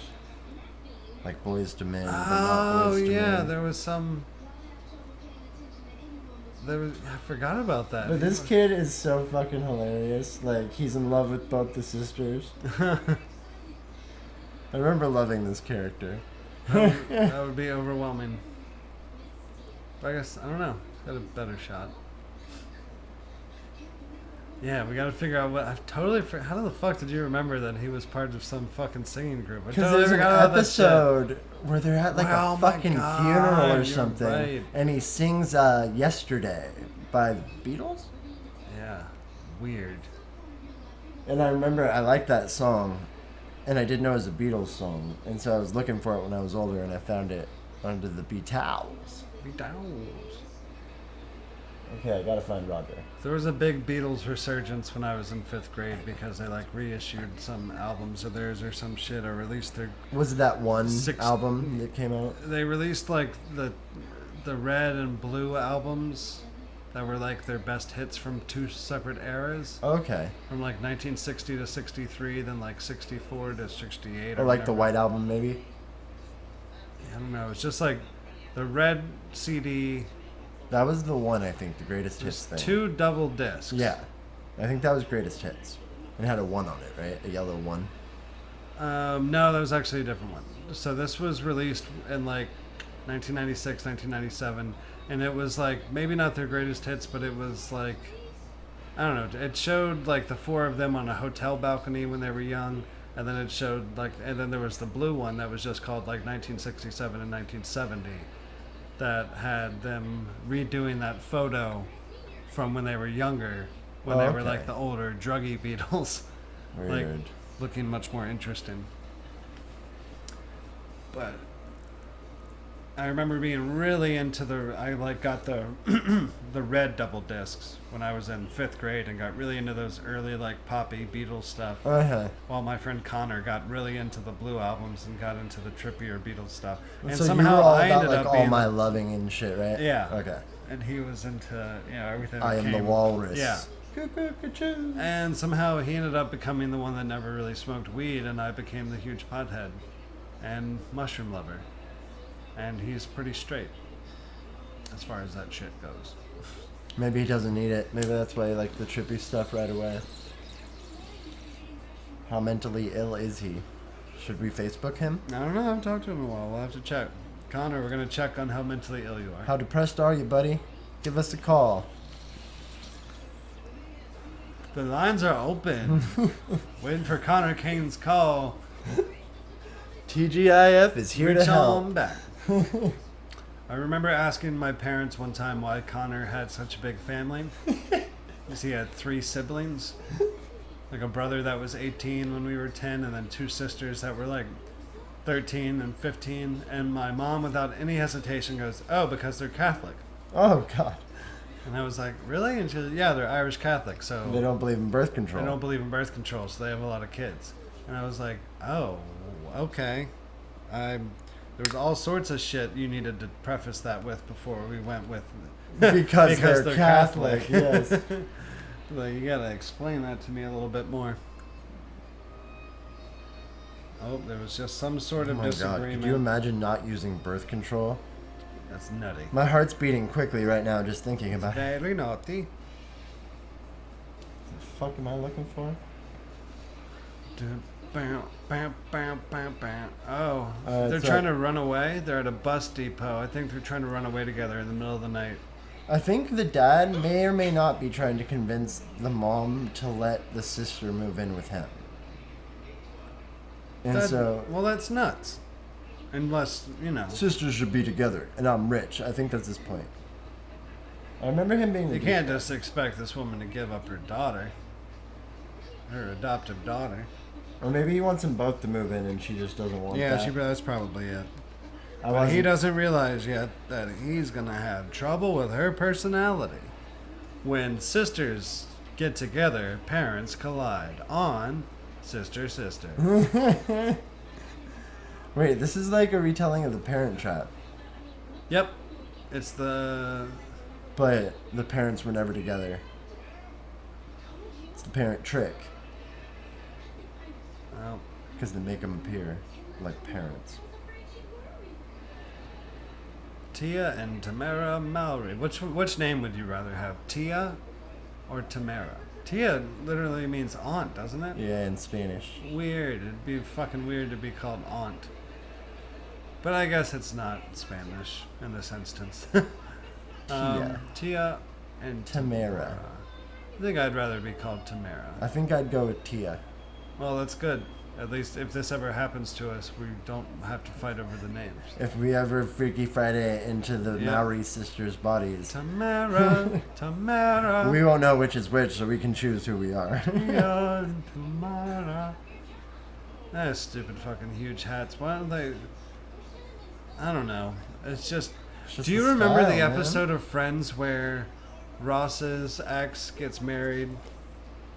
like Boys to Men. but not Oh Boyz II yeah, Men. there was some. I forgot about that. But this kid is so fucking hilarious. Like he's in love with both the sisters. I remember loving this character. That would be overwhelming. But I guess I don't know. Got a better shot. Yeah, we gotta figure out what. I've totally. How the fuck did you remember that he was part of some fucking singing group? I Because totally there's an forgot about that shit. episode where they're at like Oh a my fucking God, funeral or you're something, right. and he sings "Yesterday" by the Beatles. Yeah, weird. And I remember I liked that song, and I didn't know it was a Beatles song, and so I was looking for it when I was older, and I found it under the Beatles. Okay, I gotta find Roger. There was a big Beatles resurgence when I was in 5th grade because they like reissued some albums of theirs or some shit, or released their. Was it that one Six- album that came out? They released like the red and blue albums that were like their best hits from 2 separate eras, Okay. from like 1960 to 63, then like 64 to 68. Or like the whatever. White Album, maybe? I don't know. It's just like the red CD. That was the one, I think, the greatest hits Just thing. 2 double discs. Yeah. I think that was greatest hits. It had a 1 on it, right? A yellow 1. No, that was actually a different one. So this was released in like 1996, 1997, and it was like maybe not their greatest hits, but it was like, I don't know. It showed like the 4 of them on a hotel balcony when they were young, and then it showed like, and then there was the blue one that was just called like 1967 and 1970, that had them redoing that photo from when they were younger, when they were Okay. like the older druggy Beatles. Like, Weird. looking much more interesting. But I remember being really into I like got the the red double discs when I was in 5th grade and got really into those early like poppy Beatles stuff. Uh-huh. While my friend Connor got really into the blue albums and got into the trippier Beatles stuff. And So somehow you were all I about ended like up all being my loving and shit, right? Yeah. Okay. and he was into everything. I that am the came- walrus. Yeah. Cuckoo-ca-choo. And somehow he ended up becoming the one that never really smoked weed, and I became the huge pothead and mushroom lover. And he's pretty straight as far as that shit goes. Maybe he doesn't need it. Maybe that's why he liked the trippy stuff right away. How mentally ill is he? Should we Facebook him? I don't know. I haven't talked to him in a while. We'll have to check. Connor, we're going to check on how mentally ill you are. How depressed are you, buddy? Give us a call. The lines are open. Waiting for Connor Kane's call. T.G.High.F is here to Reach help. on back. I remember asking my parents one time why Connor had such a big family. Because he had 3 siblings. Like a brother that was 18 when we were 10, and then 2 sisters that were like 13 and 15. And my mom, without any hesitation, goes, "Oh, because they're Catholic." Oh, God. And I was like, really? And she was, yeah, they're Irish Catholic, so They don't believe in birth control. they don't believe in birth control, so they have a lot of kids. And I was like, oh, okay. There was all sorts of shit you needed to preface that with before we went with because they're Catholic. Yes. Like, you gotta explain that to me a little bit more. Oh, there was just some sort of disagreement. God, could you imagine not using birth control? That's nutty. My heart's beating quickly right now just thinking about it. Very naughty. What the fuck am I looking for? Bam, bam, bam, bam, bam. Oh, they're it's trying to run away. They're at a bus depot. I think they're trying to run away together in the middle of the night. I think the dad may or may not be trying to convince the mom to let the sister move in with him. And Well, that's nuts. Unless, sisters should be together, and I'm rich. I think that's his point. I remember him being... You can't just expect this woman to give up her daughter. Her adoptive daughter. Or maybe he wants them both to move in and she just doesn't want that. Yeah, that's probably it. But he doesn't realize yet that he's going to have trouble with her personality. When sisters get together, parents collide on Sister. Wait, this is like a retelling of The Parent Trap. Yep. It's the... But the parents were never together. It's The Parent Trick. Oh. Because they make them appear like parents. Tia and Tamara Mallory. Which name would you rather have? Tia or Tamara? Tia literally means aunt, doesn't it? Yeah, in Spanish. Weird. It'd be fucking weird to be called aunt. But I guess it's not Spanish in this instance. Tia and Tamara. I think I'd rather be called Tamara. I think I'd go with Tia. Well, that's good. At least if this ever happens to us, we don't have to fight over the names. If we ever Freaky Friday into the Maori sisters' bodies. Tamara, Tamara. We won't know which is which, so we can choose who we are. Tia and Tamara. That stupid fucking huge hats. Why don't they... I don't know. It's just do you remember the episode of Friends where Ross's ex gets married?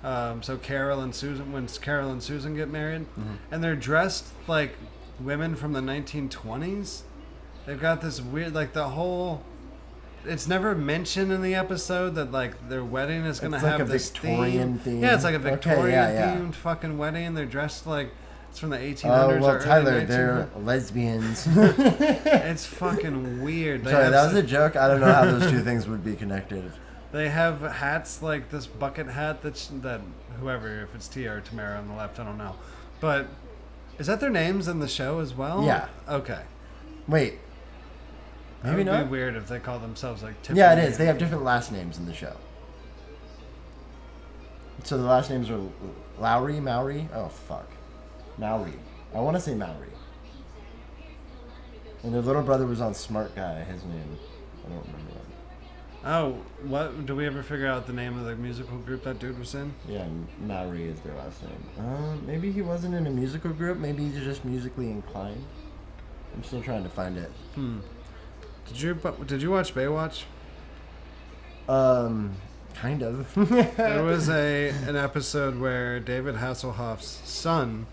So Carol and Susan, when Carol and Susan get married, and they're dressed like women from the 1920s. They've got this weird, like the whole. It's never mentioned in the episode that like their wedding is gonna have like a this Victorian theme. Yeah, it's like a Victorian themed fucking wedding. They're dressed like it's from the 1800s. Oh well, or Tyler, early they're lesbians. It's fucking weird. Sorry, that was a joke. I don't know how those two things would be connected. They have hats like this bucket hat that whoever, if it's Tia or Tamara on the left, I don't know. But is that their names in the show as well? Yeah. Okay. Wait. Maybe not. It would be weird if they call themselves like Tiffany. Yeah, it is. They have different last names in the show. So the last names are Lowry, Maori. Oh fuck, Maori. I want to say Maori. And their little brother was on Smart Guy. His name, I don't remember that. Oh, what? Do we ever figure out the name of the musical group that dude was in? Yeah, Maori is their last name. Maybe he wasn't in a musical group. Maybe he's just musically inclined. I'm still trying to find it. Did you watch Baywatch? Kind of. There was an episode where David Hasselhoff's son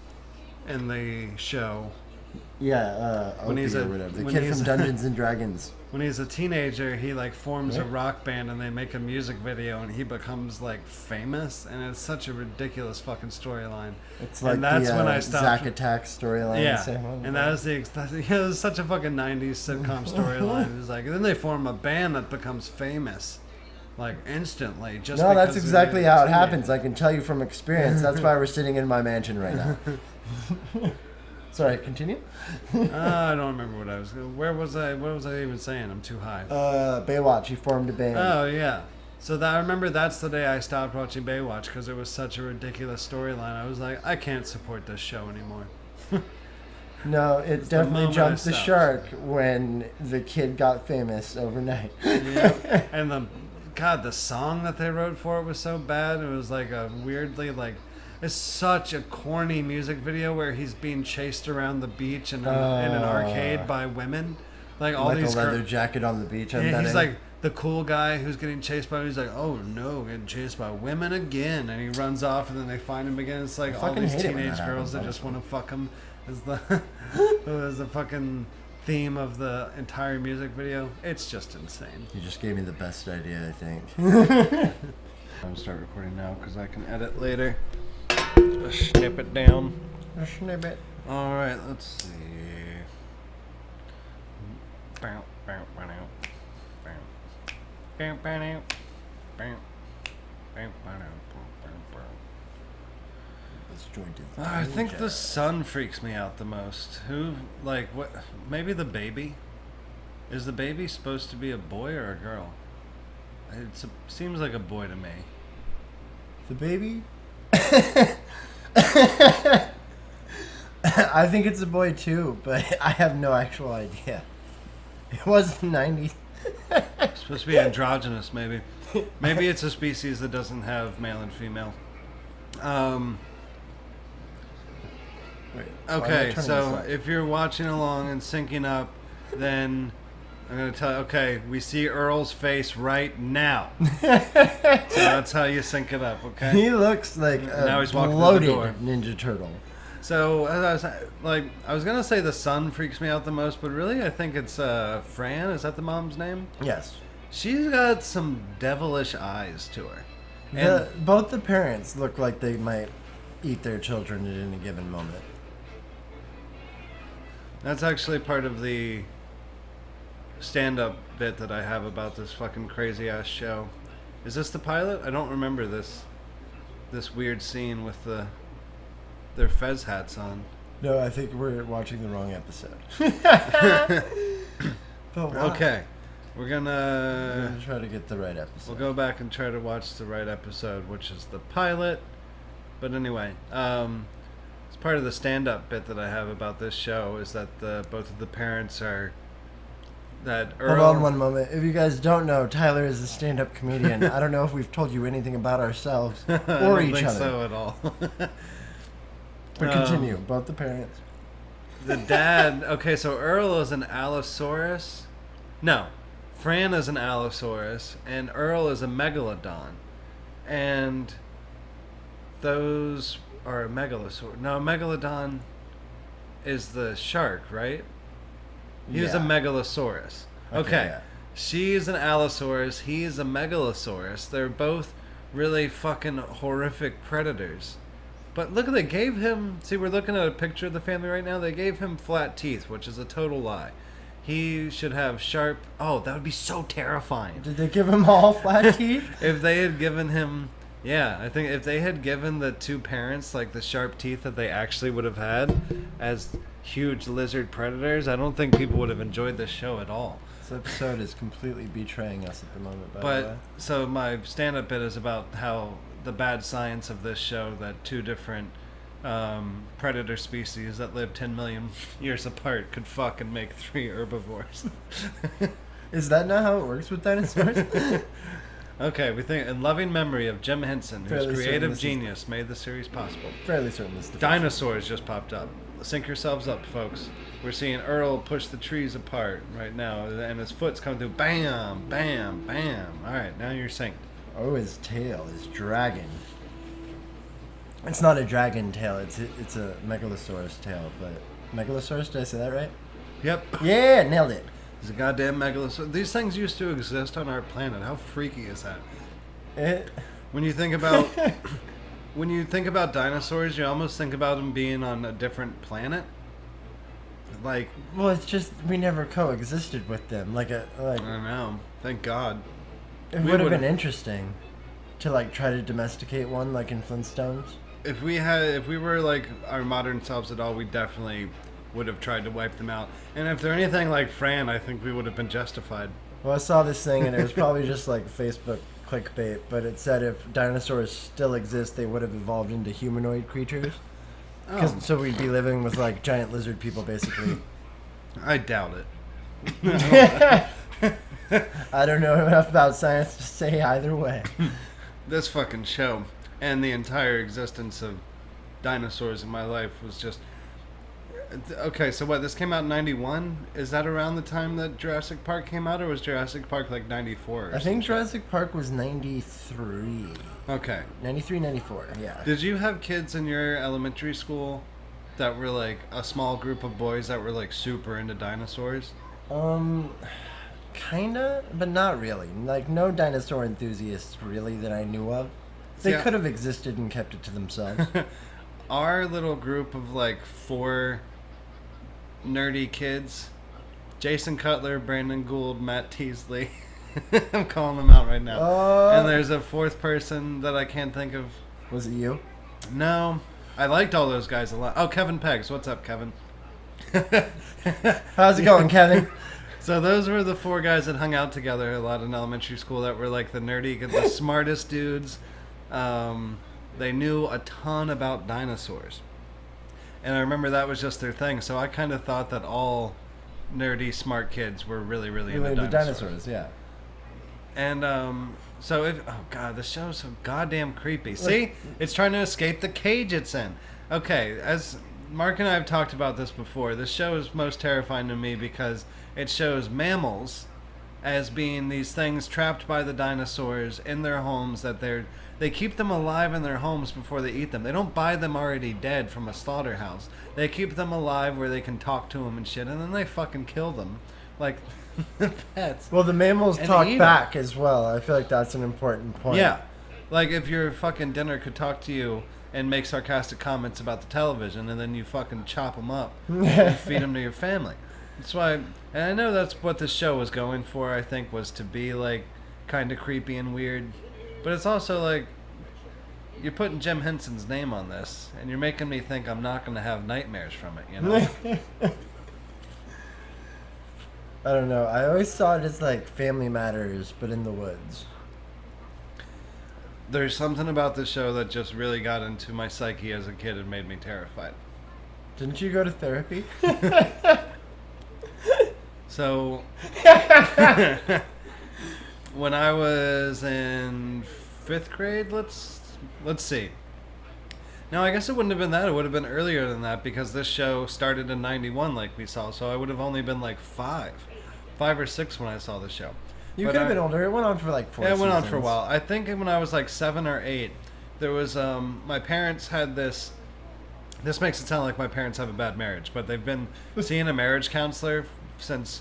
in the show. Yeah, when he's or whatever. The kid from Dungeons and Dragons. When he's a teenager, he like forms a rock band and they make a music video and he becomes like famous, and it's such a ridiculous fucking storyline. It's like and that's the when I stopped. Zack Attack storyline. Yeah, and that was it was such a fucking 90s sitcom storyline. It's like, and then they form a band that becomes famous. Like instantly, just no, because that's exactly how it happens. I can tell you from experience. That's why we're sitting in my mansion right now. Sorry, continue. I don't remember what I was. Where was I? What was I even saying? I'm too high. Baywatch. He formed a band. Oh yeah. So I remember that's the day I stopped watching Baywatch because it was such a ridiculous storyline. I was like, I can't support this show anymore. No, it definitely jumped the shark when the kid got famous overnight. Yeah, and the song that they wrote for it was so bad. It was like a weirdly like. It's such a corny music video where he's being chased around the beach in an arcade by women, like all like these a leather jacket on the beach. Yeah, he's like the cool guy who's getting chased by. He's like, oh no, getting chased by women again, and he runs off, and then they find him again. It's like all these teenage girls that just want to fuck him. Is the fucking theme of the entire music video. It's just insane. You just gave me the best idea, I think. I'm gonna start recording now because I can edit later. Just snip it down. A snippet. All right, let's see. This joint is I think the son freaks me out the most. Who, like, what? Maybe the baby. Is the baby supposed to be a boy or a girl? It seems like a boy to me. The baby? I think it's a boy too, but I have no actual idea. It was the 90s. It's supposed to be androgynous, maybe. Maybe it's a species that doesn't have male and female. Wait, Okay, so if you're watching along and syncing up, then I'm going to tell you, okay, we see Earl's face right now. So that's how you sync it up, okay? He looks like Now a he's walking through bloated the door. Ninja Turtle. So, as I was going to say the son freaks me out the most, but really I think it's Fran. Is that the mom's name? Yes. She's got some devilish eyes to her. And Both the parents look like they might eat their children at any given moment. that's actually part of the stand-up bit that I have about this fucking crazy-ass show. Is this the pilot? I don't remember this weird scene with their fez hats on. No, I think we're watching the wrong episode. But why? Okay. We're We're gonna gonna try to get the right episode. we'll go back and try to watch the right episode, which is the pilot. But anyway, it's part of the stand-up bit that I have about this show is that both of the parents are that Earl. Hold on one moment. If you guys don't know, Tyler is a stand-up comedian. I don't know if we've told you anything about ourselves I or don't each think other. so at all. But continue. Both the parents. The dad. Okay, so Earl is an Allosaurus. No, Fran is an Allosaurus, and Earl is a Megalodon, and those are a Megalosaurus. No, Megalodon is the shark, right? He was a Yeah. Megalosaurus. Okay. yeah. She's an Allosaurus. He's a Megalosaurus. They're both really fucking horrific predators. But look, they gave him... See, we're looking at a picture of the family right now. They gave him flat teeth, which is a total lie. He should have sharp... Oh, that would be so terrifying. Did they give him all flat teeth? If they had given him... Yeah, I think if they had given the two parents, like, the sharp teeth that they actually would have had as huge lizard predators, I don't think people would have enjoyed this show at all. This episode is completely betraying us at the moment, by the way. But, so my stand-up bit is about how the bad science of this show, that two different predator species that live 10 million years apart could fuck and make 3 herbivores. Is that not how it works with dinosaurs? Okay, we think in loving memory of Jim Henson, whose Fairly certain creative this is- genius made the series possible. Fairly certain this is the Dinosaurs just popped up. Sync yourselves up, folks. We're seeing Earl push the trees apart right now, and his foot's coming through. Bam, bam, bam. All right, now you're synced. Oh, his tail is dragon. It's not a dragon tail. It's a Megalosaurus tail. But Megalosaurus, did I say that right? Yep. Yeah, nailed it. It's a goddamn megalosaurus. These things used to exist on our planet. How freaky is that? When you think about dinosaurs, you almost think about them being on a different planet. Like, Well, it's just we never coexisted with them. I I don't know. Thank God. it we would have would've- been interesting to try to domesticate one, like in Flintstones. If we were like our modern selves at all, we definitely would have tried to wipe them out. And if they're anything like Fran, I think we would have been justified. Well, I saw this thing and it was probably just like Facebook clickbait, but it said if dinosaurs still exist, they would have evolved into humanoid creatures. So we'd be living with like giant lizard people, basically. I doubt it. I don't know enough about science to say either way. This fucking show and the entire existence of dinosaurs in my life was just... Okay, so what? This came out in 91? Is that around the time that Jurassic Park came out, or was Jurassic Park like 94? I think Jurassic Park was 93. Okay. 93, 94, yeah. Did you have kids in your elementary school that were like a small group of boys that were like super into dinosaurs? Kinda, but not really. Like, no dinosaur enthusiasts really that I knew of. They Yeah. could have existed and kept it to themselves. Our little group of like 4 nerdy kids, Jason Cutler, Brandon Gould, Matt Teasley. I'm calling them out right now. And there's a 4th person that I can't think of. Was it you? No, I liked all those guys a lot. Oh, Kevin Peggs. What's up, Kevin? How's it going, Kevin? So those were the 4 guys that hung out together a lot in elementary school that were like the nerdy, the smartest dudes. They knew a ton about dinosaurs. And I remember that was just their thing. So I kind of thought that all nerdy, smart kids were really, really into dinosaurs. Yeah. And so if oh god, the show's so goddamn creepy. See, it's trying to escape the cage it's in. Okay, as Mark and I have talked about this before, this show is most terrifying to me because it shows mammals as being these things trapped by the dinosaurs in their homes that they keep them alive in their homes before they eat them. They don't buy them already dead from a slaughterhouse. They keep them alive where they can talk to them and shit, and then they fucking kill them like pets. Well, the mammals And talk eat 'em. back as well. I feel like that's an important point. Yeah, like if your fucking dinner could talk to you and make sarcastic comments about the television, and then you fucking chop them up and feed them to your family. That's why, and I know that's what this show was going for. I think was to be like kind of creepy and weird, but it's also like you're putting Jim Henson's name on this, and you're making me think I'm not going to have nightmares from it. You know? I don't know. I always saw it as like Family Matters, but in the woods. There's something about this show that just really got into my psyche as a kid and made me terrified. Didn't you go to therapy? So, when I was in 5th grade, let's see. No, I guess it wouldn't have been that. It would have been earlier than that because this show started in 91 like we saw. So I would have only been like 5 or 6 when I saw the show. You But could have I- been older. It went on for like 4 Yeah, it went on for a seasons. while. I think when I was like 7 or 8, there was my parents had this. This makes it sound like my parents have a bad marriage, but they've been seeing a marriage counselor since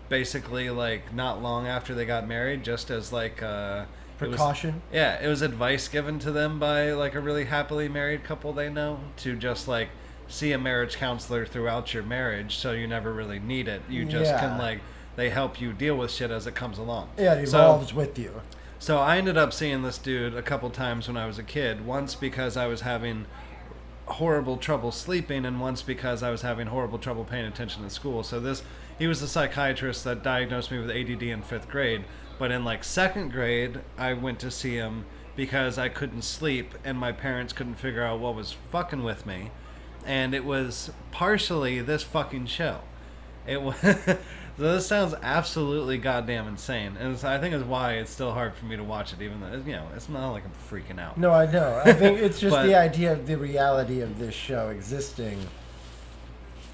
basically like not long after they got married, just as like Precaution. It was advice given to them by like a really happily married couple they know to just like see a marriage counselor throughout your marriage, so you never really need it. You just Yeah. can like they help you deal with shit as it comes along. Yeah, it So- evolves with you. So I ended up seeing this dude a couple times when I was a kid. Once because I was having horrible trouble sleeping, and once because I was having horrible trouble paying attention in school. So he was the psychiatrist that diagnosed me with ADD in 5th grade. But in like 2nd grade, I went to see him because I couldn't sleep and my parents couldn't figure out what was fucking with me. And it was partially this fucking show. It was. So this sounds absolutely goddamn insane, and I think it's why it's still hard for me to watch it, even though it's not like I'm freaking out. No, I know. I think it's just But- the idea of the reality of this show existing.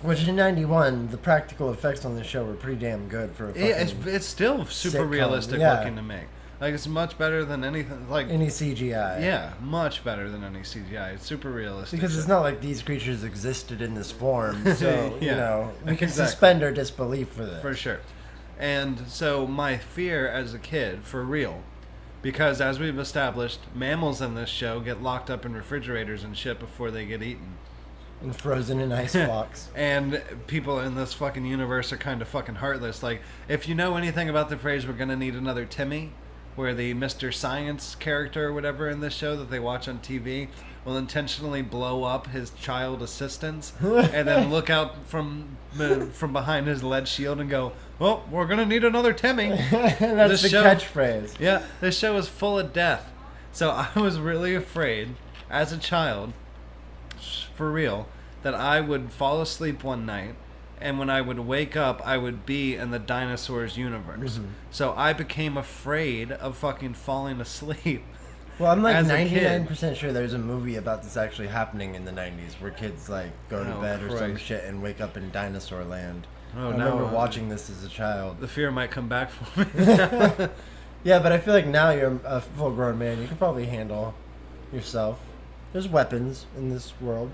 Which in '91, the practical effects on this show were pretty damn good for a fucking It's still super sitcom, realistic yeah. looking to me. Like it's much better than anything. Like any CGI. yeah, much better than any CGI. It's super realistic. Because it's not like these creatures existed in this form, so you Yeah, know we can exactly. suspend our disbelief for this. For sure. And so my fear as a kid, for real, because as we've established, mammals in this show get locked up in refrigerators and shit before they get eaten. And frozen in ice blocks. And people in this fucking universe are kind of fucking heartless. Like, if you know anything about the phrase, we're gonna need another Timmy, where the Mr. Science character or whatever in this show that they watch on TV will intentionally blow up his child assistants and then look out from behind his lead shield and go, "Oh, we're gonna need another Timmy." That's This the show- catchphrase. Yeah, this show is full of death. So I was really afraid as a child, for real, that I would fall asleep one night and when I would wake up, I would be in the dinosaurs universe. Mm-hmm. So I became afraid of fucking falling asleep Well, I'm like as a kid. 99% sure there's a movie about this actually happening in the 90s where kids like go to bed or some shit and wake up in dinosaur land. Oh, I remember watching this as a child. The fear might come back for me. Yeah, but I feel like now you're a full-grown man. You can probably handle yourself. There's weapons in this world.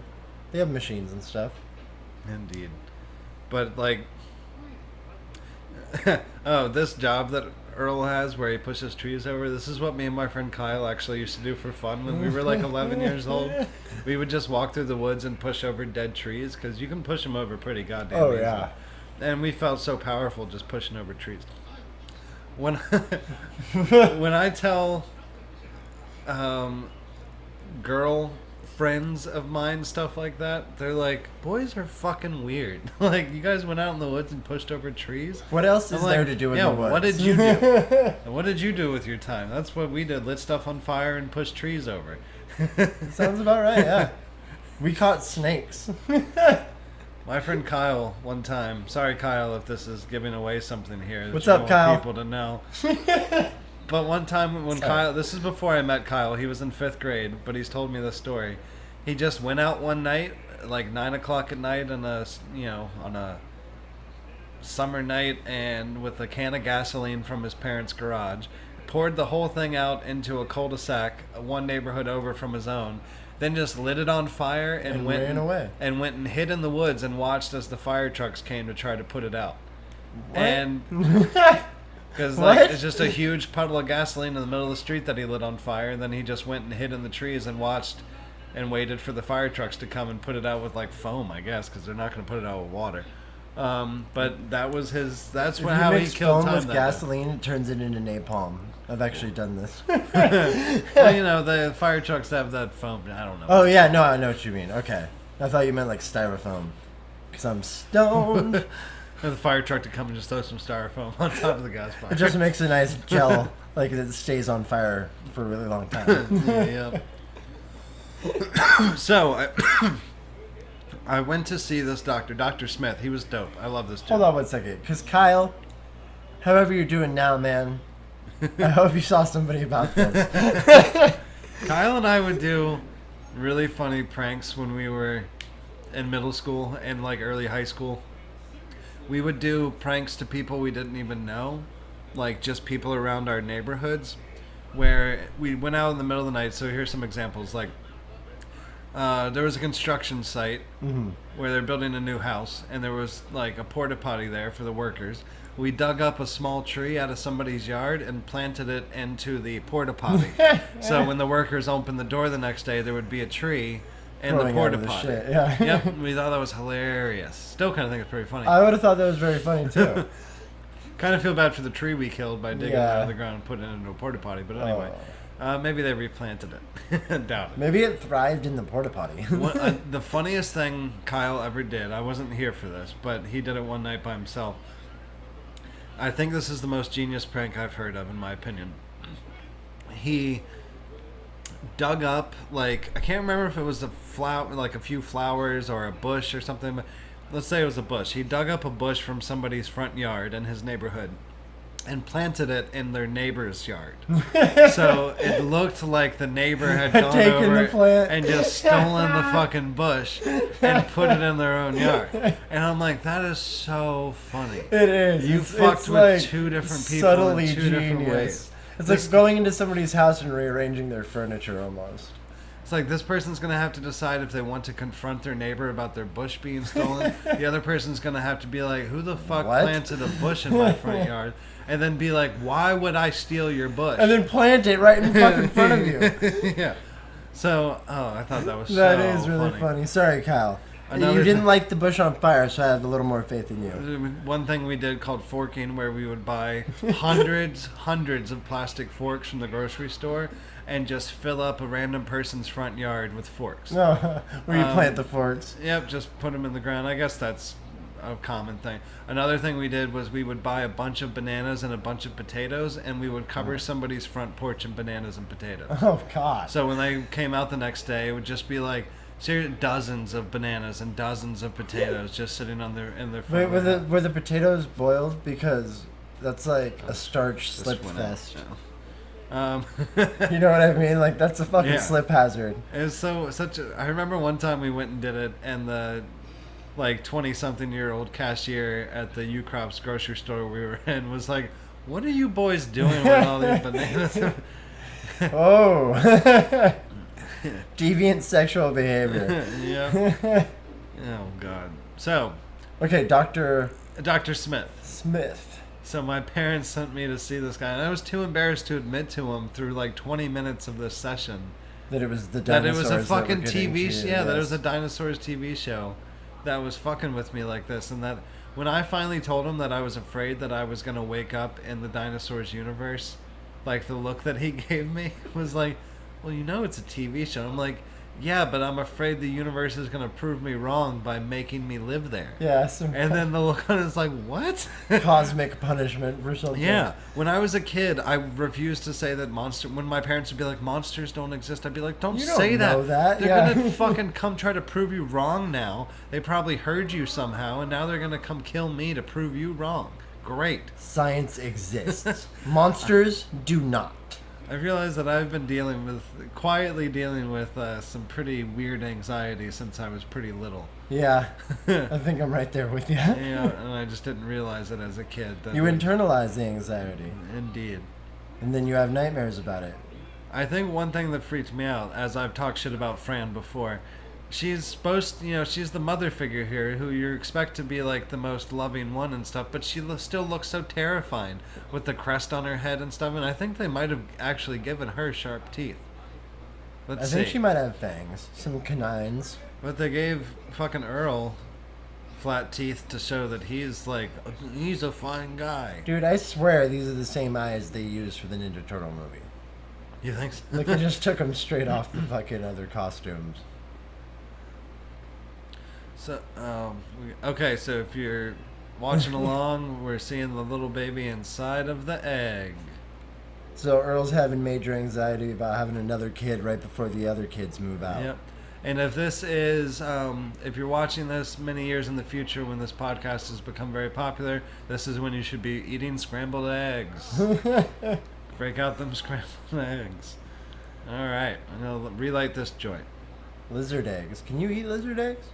They have machines and stuff. Indeed. But, like... oh, this job that Earl has where he pushes trees over, this is what me and my friend Kyle actually used to do for fun when we were like 11 years old. We would just walk through the woods and push over dead trees because you can push them over pretty goddamn easy. Yeah. And we felt so powerful just pushing over trees. When when I tell girl friends of mine stuff like that, they're like, boys are fucking weird. Like, you guys went out in the woods and pushed over trees? What else is there to do in the woods? What did you do? What did you do with your time? That's what we did. Lit stuff on fire and pushed trees over. Sounds about right, yeah. We caught snakes. My friend Kyle, one time, sorry Kyle if this is giving away something here. What's up, Kyle? People to know. But one time when Kyle, this is before I met Kyle, he was in 5th grade, but he's told me this story. He just went out one night, like 9 o'clock at night on a summer night, and with a can of gasoline from his parents' garage, poured the whole thing out into a cul-de-sac, one neighborhood over from his own, then just lit it on fire and ran away. And went and hid in the woods and watched as the fire trucks came to try to put it out. What? And because it's just a huge puddle of gasoline in the middle of the street that he lit on fire, and then he just went and hid in the trees and watched and waited for the fire trucks to come and put it out with like foam, I guess, because they're not going to put it out with water. But that was his. That's how he killed time. If you mix foam with gasoline, it turns it into napalm. I've actually done this. Well, the fire trucks have that foam. I don't know. Oh yeah, no, I know what you mean. Okay, I thought you meant like styrofoam, because I'm stoned. The fire truck to come and just throw some styrofoam on top of the gas fire. It just makes a nice gel, like it stays on fire for a really long time. Yeah. So I went to see this doctor, Dr. Smith. He was dope. I love this dude. Hold on 1 second, because Kyle, however you're doing now, man, I hope you saw somebody about this. Kyle and I would do really funny pranks when we were in middle school and like early high school. We would do pranks to people we didn't even know, like just people around our neighborhoods, where we went out in the middle of the night. So here's some examples. Like there was a construction site where they're building a new house, and there was like a porta potty there for the workers. We dug up a small tree out of somebody's yard and planted it into the porta potty. So when the workers opened the door the next day, there would be a tree in the porta potty. Yeah. Yep, we thought that was hilarious. Still kind of think it's pretty funny. I would have thought that was very funny too. Kind of feel bad for the tree we killed by digging it out of the ground and putting it into a porta potty. But anyway, maybe they replanted it. Doubt it. Maybe it thrived in the porta potty. The funniest thing Kyle ever did, I wasn't here for this, but he did it one night by himself. I think this is the most genius prank I've heard of, in my opinion. He dug up, like, I can't remember if it was a flower, like a few flowers or a bush or something, but let's say it was a bush. He dug up a bush from somebody's front yard in his neighborhood and planted it in their neighbor's yard. So it looked like the neighbor had gone over and just stolen the fucking bush and put it in their own yard. And I'm like, that is so funny. It is. You fucked with two different people in two different ways. It's like going into somebody's house and rearranging their furniture almost. It's like this person's going to have to decide if they want to confront their neighbor about their bush being stolen. The other person's going to have to be like, who the fuck planted a bush in my front yard? And then be like, why would I steal your bush? And then plant it right in fucking front of you. Yeah. So, I thought that was that is really funny. Sorry, Kyle. You didn't light the bush on fire, so I have a little more faith in you. One thing we did called forking, where we would buy hundreds of plastic forks from the grocery store and just fill up a random person's front yard with forks. No, where you plant the forks. Yep, just put them in the ground. I guess that's a common thing. Another thing we did was we would buy a bunch of bananas and a bunch of potatoes, and we would cover somebody's front porch in bananas and potatoes. Oh, God. So when they came out the next day, it would just be like, seriously, dozens of bananas and dozens of potatoes just sitting on in their front. Wait, were the potatoes boiled? Because that's like a starch slip fest. You know what I mean? Like, that's a fucking Yeah. slip hazard. It was I remember one time we went and did it, and the like 20-something-year-old cashier at the U-Crops grocery store we were in was like, "What are you boys doing with all these bananas?" Oh. Deviant sexual behavior. Yeah. Oh God. So, Okay, Dr. Smith. Smith. So my parents sent me to see this guy, and I was too embarrassed to admit to him through like 20 minutes of this session That it was the that dinosaurs. it was a fucking that were getting TV to show. you, Yeah, that it yes. was a Dinosaurs TV show that was fucking with me like this, and that when I finally told him that I was afraid that I was gonna wake up in the Dinosaurs universe, like the look that he gave me was like, "Well, you know it's a TV show." I'm like, "Yeah, but I'm afraid the universe is gonna prove me wrong by making me live there." Yeah, some And then the look on it's like, "What?" cosmic punishment for something. Yeah, when I was a kid, I refused to say that when my parents would be like, monsters don't exist, I'd be like, don't You don't say know that, They're yeah. gonna fucking come try to prove you wrong now. They probably heard you somehow, and now they're gonna come kill me to prove you wrong. Great. Science exists. Monsters do not. I realized that I've been quietly dealing with some pretty weird anxiety since I was pretty little. Yeah, I think I'm right there with you. Yeah, and I just didn't realize it as a kid. You internalize the anxiety, Indeed. and then you have nightmares about it. I think one thing that freaked me out, as I've talked shit about Fran before, she's she's the mother figure here who you expect to be like the most loving one and stuff, but she still looks so terrifying with the crest on her head and stuff, and I think they might have actually given her sharp teeth. I think she might have fangs, some canines. But they gave fucking Earl flat teeth to show that he's a fine guy. Dude, I swear these are the same eyes they used for the Ninja Turtle movie. You think so? Like, they just took them straight off the fucking other costumes. So, okay, so if you're watching along, we're seeing the little baby inside of the egg. So Earl's having major anxiety about having another kid right before the other kids move out. Yep. And if this is, if you're watching this many years in the future when this podcast has become very popular, this is when you should be eating scrambled eggs. Break out them scrambled eggs. All right, I'm going to relight this joint. Lizard eggs. Can you eat lizard eggs?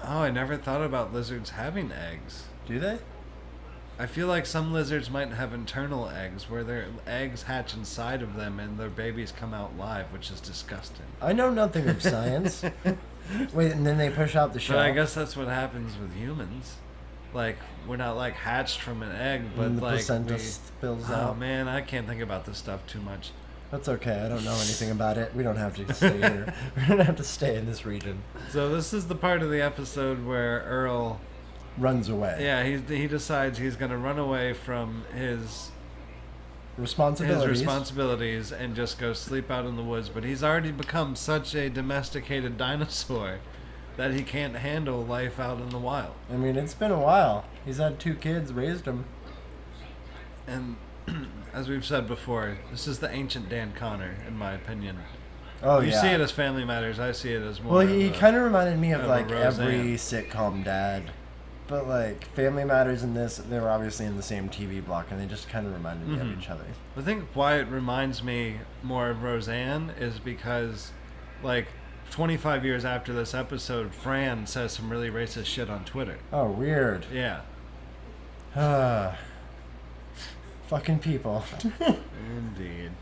Oh, I never thought about lizards having eggs. Do they? I feel like some lizards might have internal eggs where their eggs hatch inside of them and their babies come out live, which is disgusting. I know nothing of science. Wait, and then they push out the shell. But I guess that's what happens with humans. Like, we're not like hatched from an egg, but and the like placenta spills out. Oh man, I can't think about this stuff too much. That's okay. I don't know anything about it. We don't have to stay here. We don't have to stay in this region. So this is the part of the episode where Earl Runs away. Yeah, he decides he's going to run away from his responsibilities and just go sleep out in the woods. But he's already become such a domesticated dinosaur that he can't handle life out in the wild. I mean, it's been a while. He's had 2 kids, raised them. And as we've said before, this is the ancient Dan Connor, in my opinion. Oh, you yeah. see it as Family Matters. I see it as more. Well, he kind of reminded me of like Roseanne. every sitcom dad. But like Family Matters and this, they were obviously in the same TV block, and they just kind of reminded me of each other. I think why it reminds me more of Roseanne is because, like, 25 years after this episode, Fran says some really racist shit on Twitter. Oh, weird. Yeah. Fucking people. Indeed.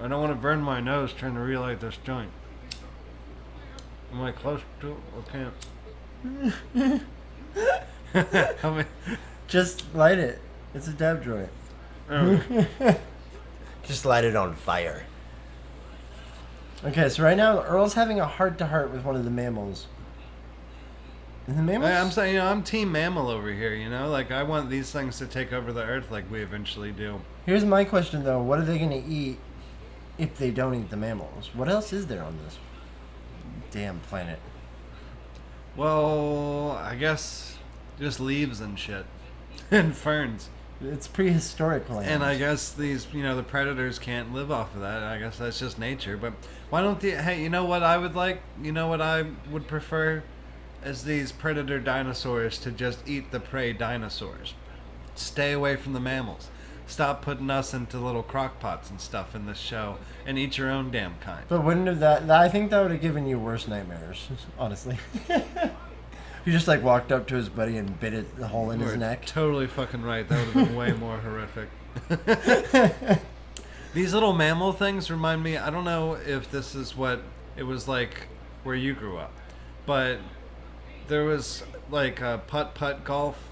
I don't want to burn my nose trying to relight this joint. Am I close to it? I can't. Just light it. It's a dab joint. Just light it on fire. Okay, so right now Earl's having a heart-to-heart with one of the mammals. And the mammals? I'm saying, I'm team mammal over here, Like, I want these things to take over the earth like we eventually do. Here's my question, though. What are they going to eat if they don't eat the mammals? What else is there on this damn planet? Well, I guess just leaves and shit. And ferns. It's prehistoric land. And I guess these, the predators can't live off of that. I guess that's just nature. But why don't hey, you know what I would like? You know what I would prefer? Is these predator dinosaurs to just eat the prey dinosaurs. Stay away from the mammals. stop putting us into little crock pots and stuff in this show and eat your own damn kind. But wouldn't have that? I think that would have given you worse nightmares, honestly. You just like walked up to his buddy and bit a hole in his neck. Totally fucking right. That would have been way more horrific. These little mammal things remind me. I don't know if this is what it was like where you grew up, but there was like putt-putt golf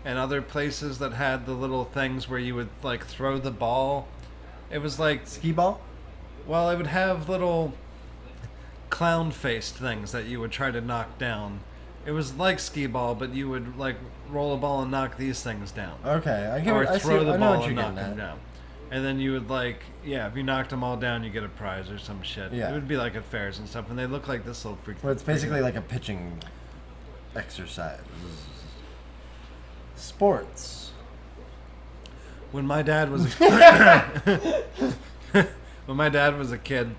and other places that had the little things where you would like throw the ball. It was like Skee ball? Well, it would have little clown-faced things that you would try to knock down. It was like skee ball, but you would like roll a ball and knock these things down. Okay, I throw the I know ball what and you're knock getting them at. down. And then you would like, if you knocked them all down, you get a prize or some shit. Yeah. It would be like at fairs and stuff, and they look like this little freak. Well, it's basically like a pitching exercise. Sports. When my dad was when my dad was a kid,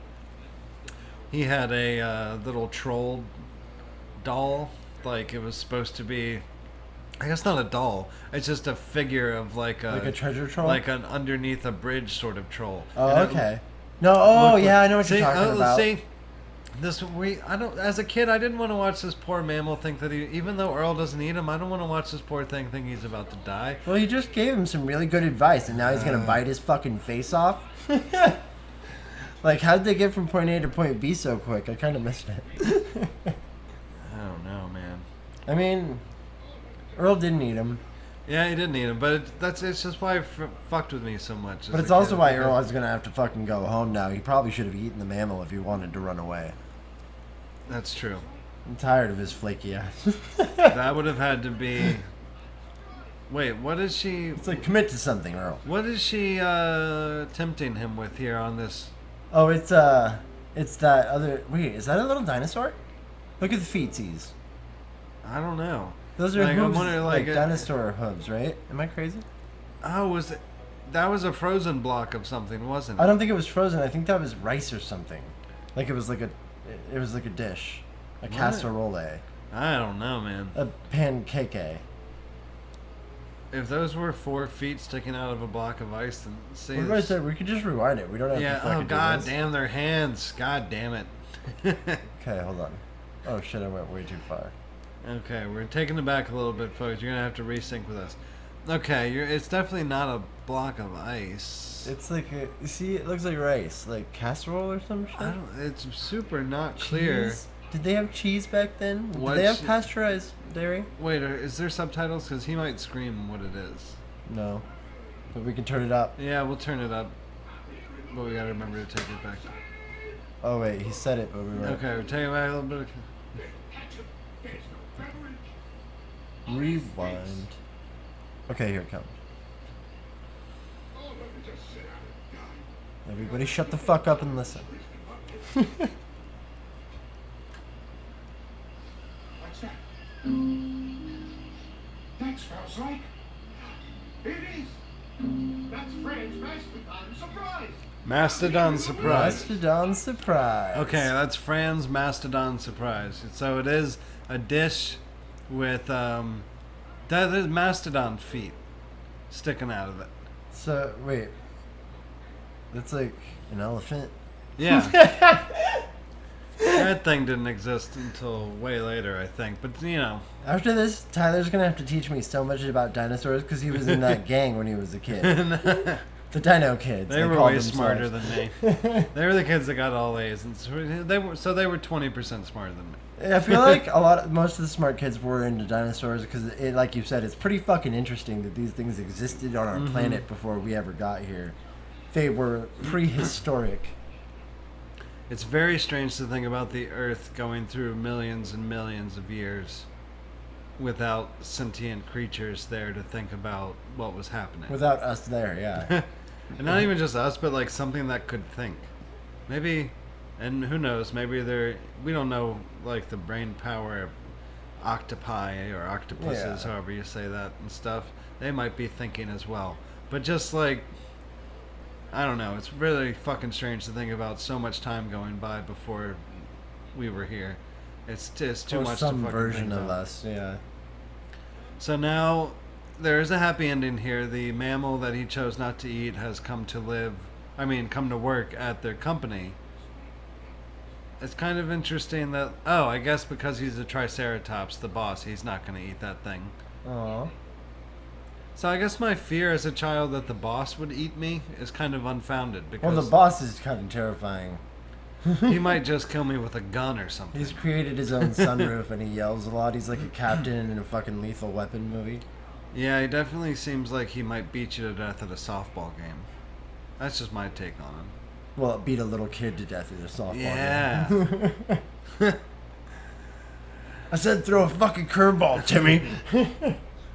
he had a little troll doll. Like it was supposed to be, I guess not a doll. It's just a figure of like a treasure troll, like an underneath a bridge sort of troll. Oh, okay. I know what you're talking about. See, I don't. As a kid, I didn't want to watch this poor mammal think that even though Earl doesn't eat him, I don't want to watch this poor thing think he's about to die. Well, he just gave him some really good advice, and now he's gonna bite his fucking face off. Like, how'd they get from point A to point B so quick? I kind of missed it. I don't know, man. I mean, Earl didn't eat him. Yeah, he didn't eat him, but it's just why it fucked with me so much. But it's also why Earl is gonna have to fucking go home now. He probably should have eaten the mammal if he wanted to run away. That's true. I'm tired of his flaky ass. That would have had to be. Wait, what is she? It's like, commit to something, Earl. What is she tempting him with here on this? Oh, it's that other. Wait, is that a little dinosaur? Look at the feetsies. I don't know. Those are like, hooves, wondering, like dinosaur hooves, right? Am I crazy? Oh, that was a frozen block of something, wasn't it? I don't think it was frozen. I think that was rice or something. Like it was like a dish, a casserole, I don't know, man. a pancake. If those were 4 feet sticking out of a block of ice, then see. What did I say? We could just rewind it. We don't have Yeah. to fucking Oh god do this. damn their hands. God damn it. Okay, hold on. Oh shit, I went way too far. Okay, we're taking it back a little bit, folks. You're gonna have to resync with us. Okay, it's definitely not a block of ice. It's like you see, it looks like rice, like casserole or some shit. It's super not clear. Cheese? Did they have cheese back then? Did What they have che- pasteurized dairy? Wait, is there subtitles? Because he might scream what it is. No, but we can turn it up. Yeah, we'll turn it up. But we gotta remember to take it back. Oh wait, he said it, but we were Okay, we're taking it back a little bit. rewind. Okay, here it comes. Everybody shut the fuck up and listen. What's that? That smells like... It is! That's Fran's Mastodon Surprise! Mastodon surprise. Mastodon surprise. Okay, that's Fran's Mastodon surprise. So it is a dish with that is mastodon feet sticking out of it. So wait, that's like an elephant. Yeah. That thing didn't exist until way later, I think. But you know. After this, Tyler's gonna have to teach me so much about dinosaurs because he was in that gang when he was a kid. The Dino Kids. They were called way themselves. smarter than me. They were the kids that got all A's, and they were 20% smarter than me. I feel like most of the smart kids were into dinosaurs because, like you said, it's pretty fucking interesting that these things existed on our planet before we ever got here. They were prehistoric. It's very strange to think about the Earth going through millions and millions of years without sentient creatures there to think about what was happening. Without us there, yeah. And not even just us, but like something that could think. Maybe, and who knows, maybe we don't know like the brain power of octopi or octopuses, Yeah. however you say that and stuff. They might be thinking as well. But just like, I don't know, it's really fucking strange to think about so much time going by before we were here. It's too Or much some to fucking version think of about. us, yeah. So now there is a happy ending here. The mammal that he chose not to eat has come to work at their company. It's kind of interesting that, I guess because he's a Triceratops, the boss, he's not going to eat that thing. Aw. So I guess my fear as a child that the boss would eat me is kind of unfounded because Well, the boss is kind of terrifying. he might just kill me with a gun or something. He's created his own sunroof and he yells a lot. He's like a captain in a fucking Lethal Weapon movie. Yeah, he definitely seems like he might beat you to death at a softball game. That's just my take on him. Well, beat a little kid to death at a softball Yeah. game. I said throw a fucking curveball, Timmy.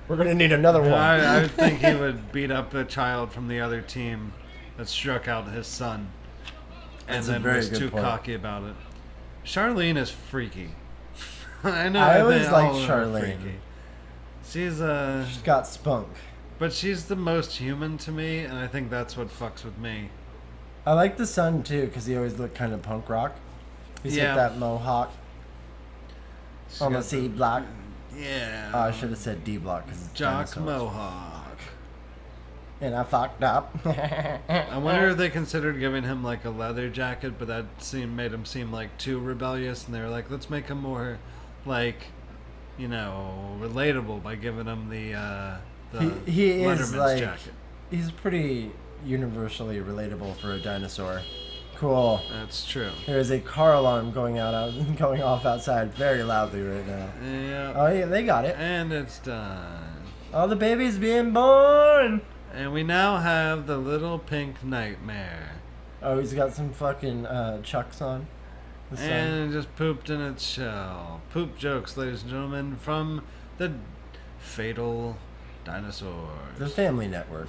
We're going to need another one. I would think he would beat up a child from the other team that struck out his son. And That's a then very was good too point. cocky about it. Charlene is freaky. I know. I always they liked all are Charlene. freaky. She's She's got spunk. but she's the most human to me, and I think that's what fucks with me. I like the son, too, because he always looked kind of punk rock. He's Yeah. got that mohawk She's on the got C block. Yeah. Oh, I should have said D block because it's Jock dinosaurs. Mohawk. And I fucked up. I wonder if they considered giving him like a leather jacket, but that made him seem like too rebellious, and they were like, let's make him more like, relatable by giving him the He is Letterman's like jacket. he's pretty universally relatable for a dinosaur. Cool. That's true. There is a car alarm going off outside very loudly right now. Yeah. Oh yeah, they got it. And it's done. Oh, the baby's being born. And we now have the little pink nightmare. Oh, he's got some fucking chucks on. The sun. And it just pooped in its shell. Poop jokes, ladies and gentlemen, from the fatal dinosaurs. The Family Network.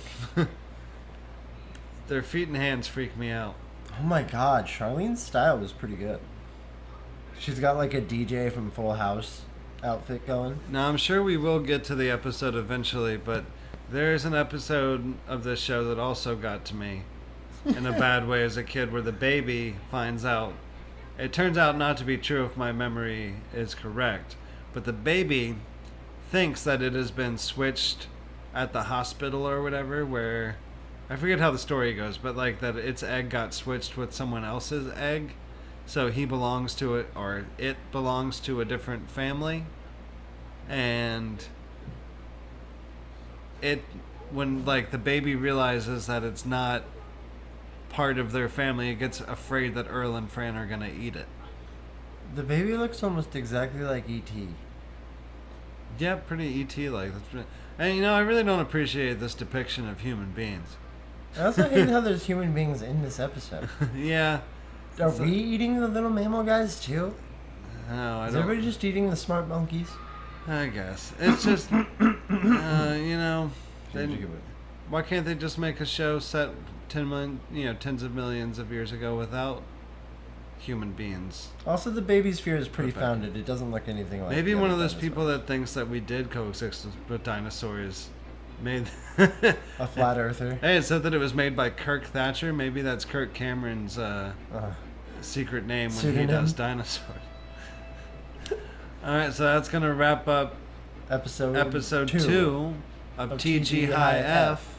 Their feet and hands freak me out. Oh my god, Charlene's style was pretty good. She's got like a DJ from Full House outfit going. Now, I'm sure we will get to the episode eventually, but there's an episode of this show that also got to me in a bad way as a kid where the baby finds out. It turns out not to be true if my memory is correct, but the baby thinks that it has been switched at the hospital or whatever, where I forget how the story goes, but like that its egg got switched with someone else's egg, so he belongs to it, or it belongs to a different family, and when like the baby realizes that it's not part of their family, it gets afraid that Earl and Fran are gonna eat it. The baby looks almost exactly like E.T. Yeah, pretty ET like. And I really don't appreciate this depiction of human beings. I also hate how there's human beings in this episode. Yeah. Are So- we eating the little mammal guys too? No, I Is don't. everybody just eating the smart monkeys? I guess it's just, why can't they just make a show set 10 million, tens of millions of years ago without human beings? Also, the baby's fear is pretty Rebecca. founded. It doesn't look anything like. Maybe the one other of those dinosaurs. people that thinks that we did coexist with dinosaurs made. A flat earther. Hey, it said that it was made by Kirk Thatcher. Maybe that's Kirk Cameron's secret name when he Pseudonym? does dinosaurs. All right, so that's gonna wrap up episode 2 of T.G.High.F.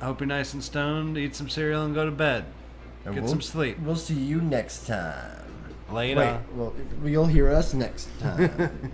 I hope you're nice and stoned. Eat some cereal and go to bed. And Get we'll- some sleep. We'll see you next time. Later. Wait, well, you'll hear us next time.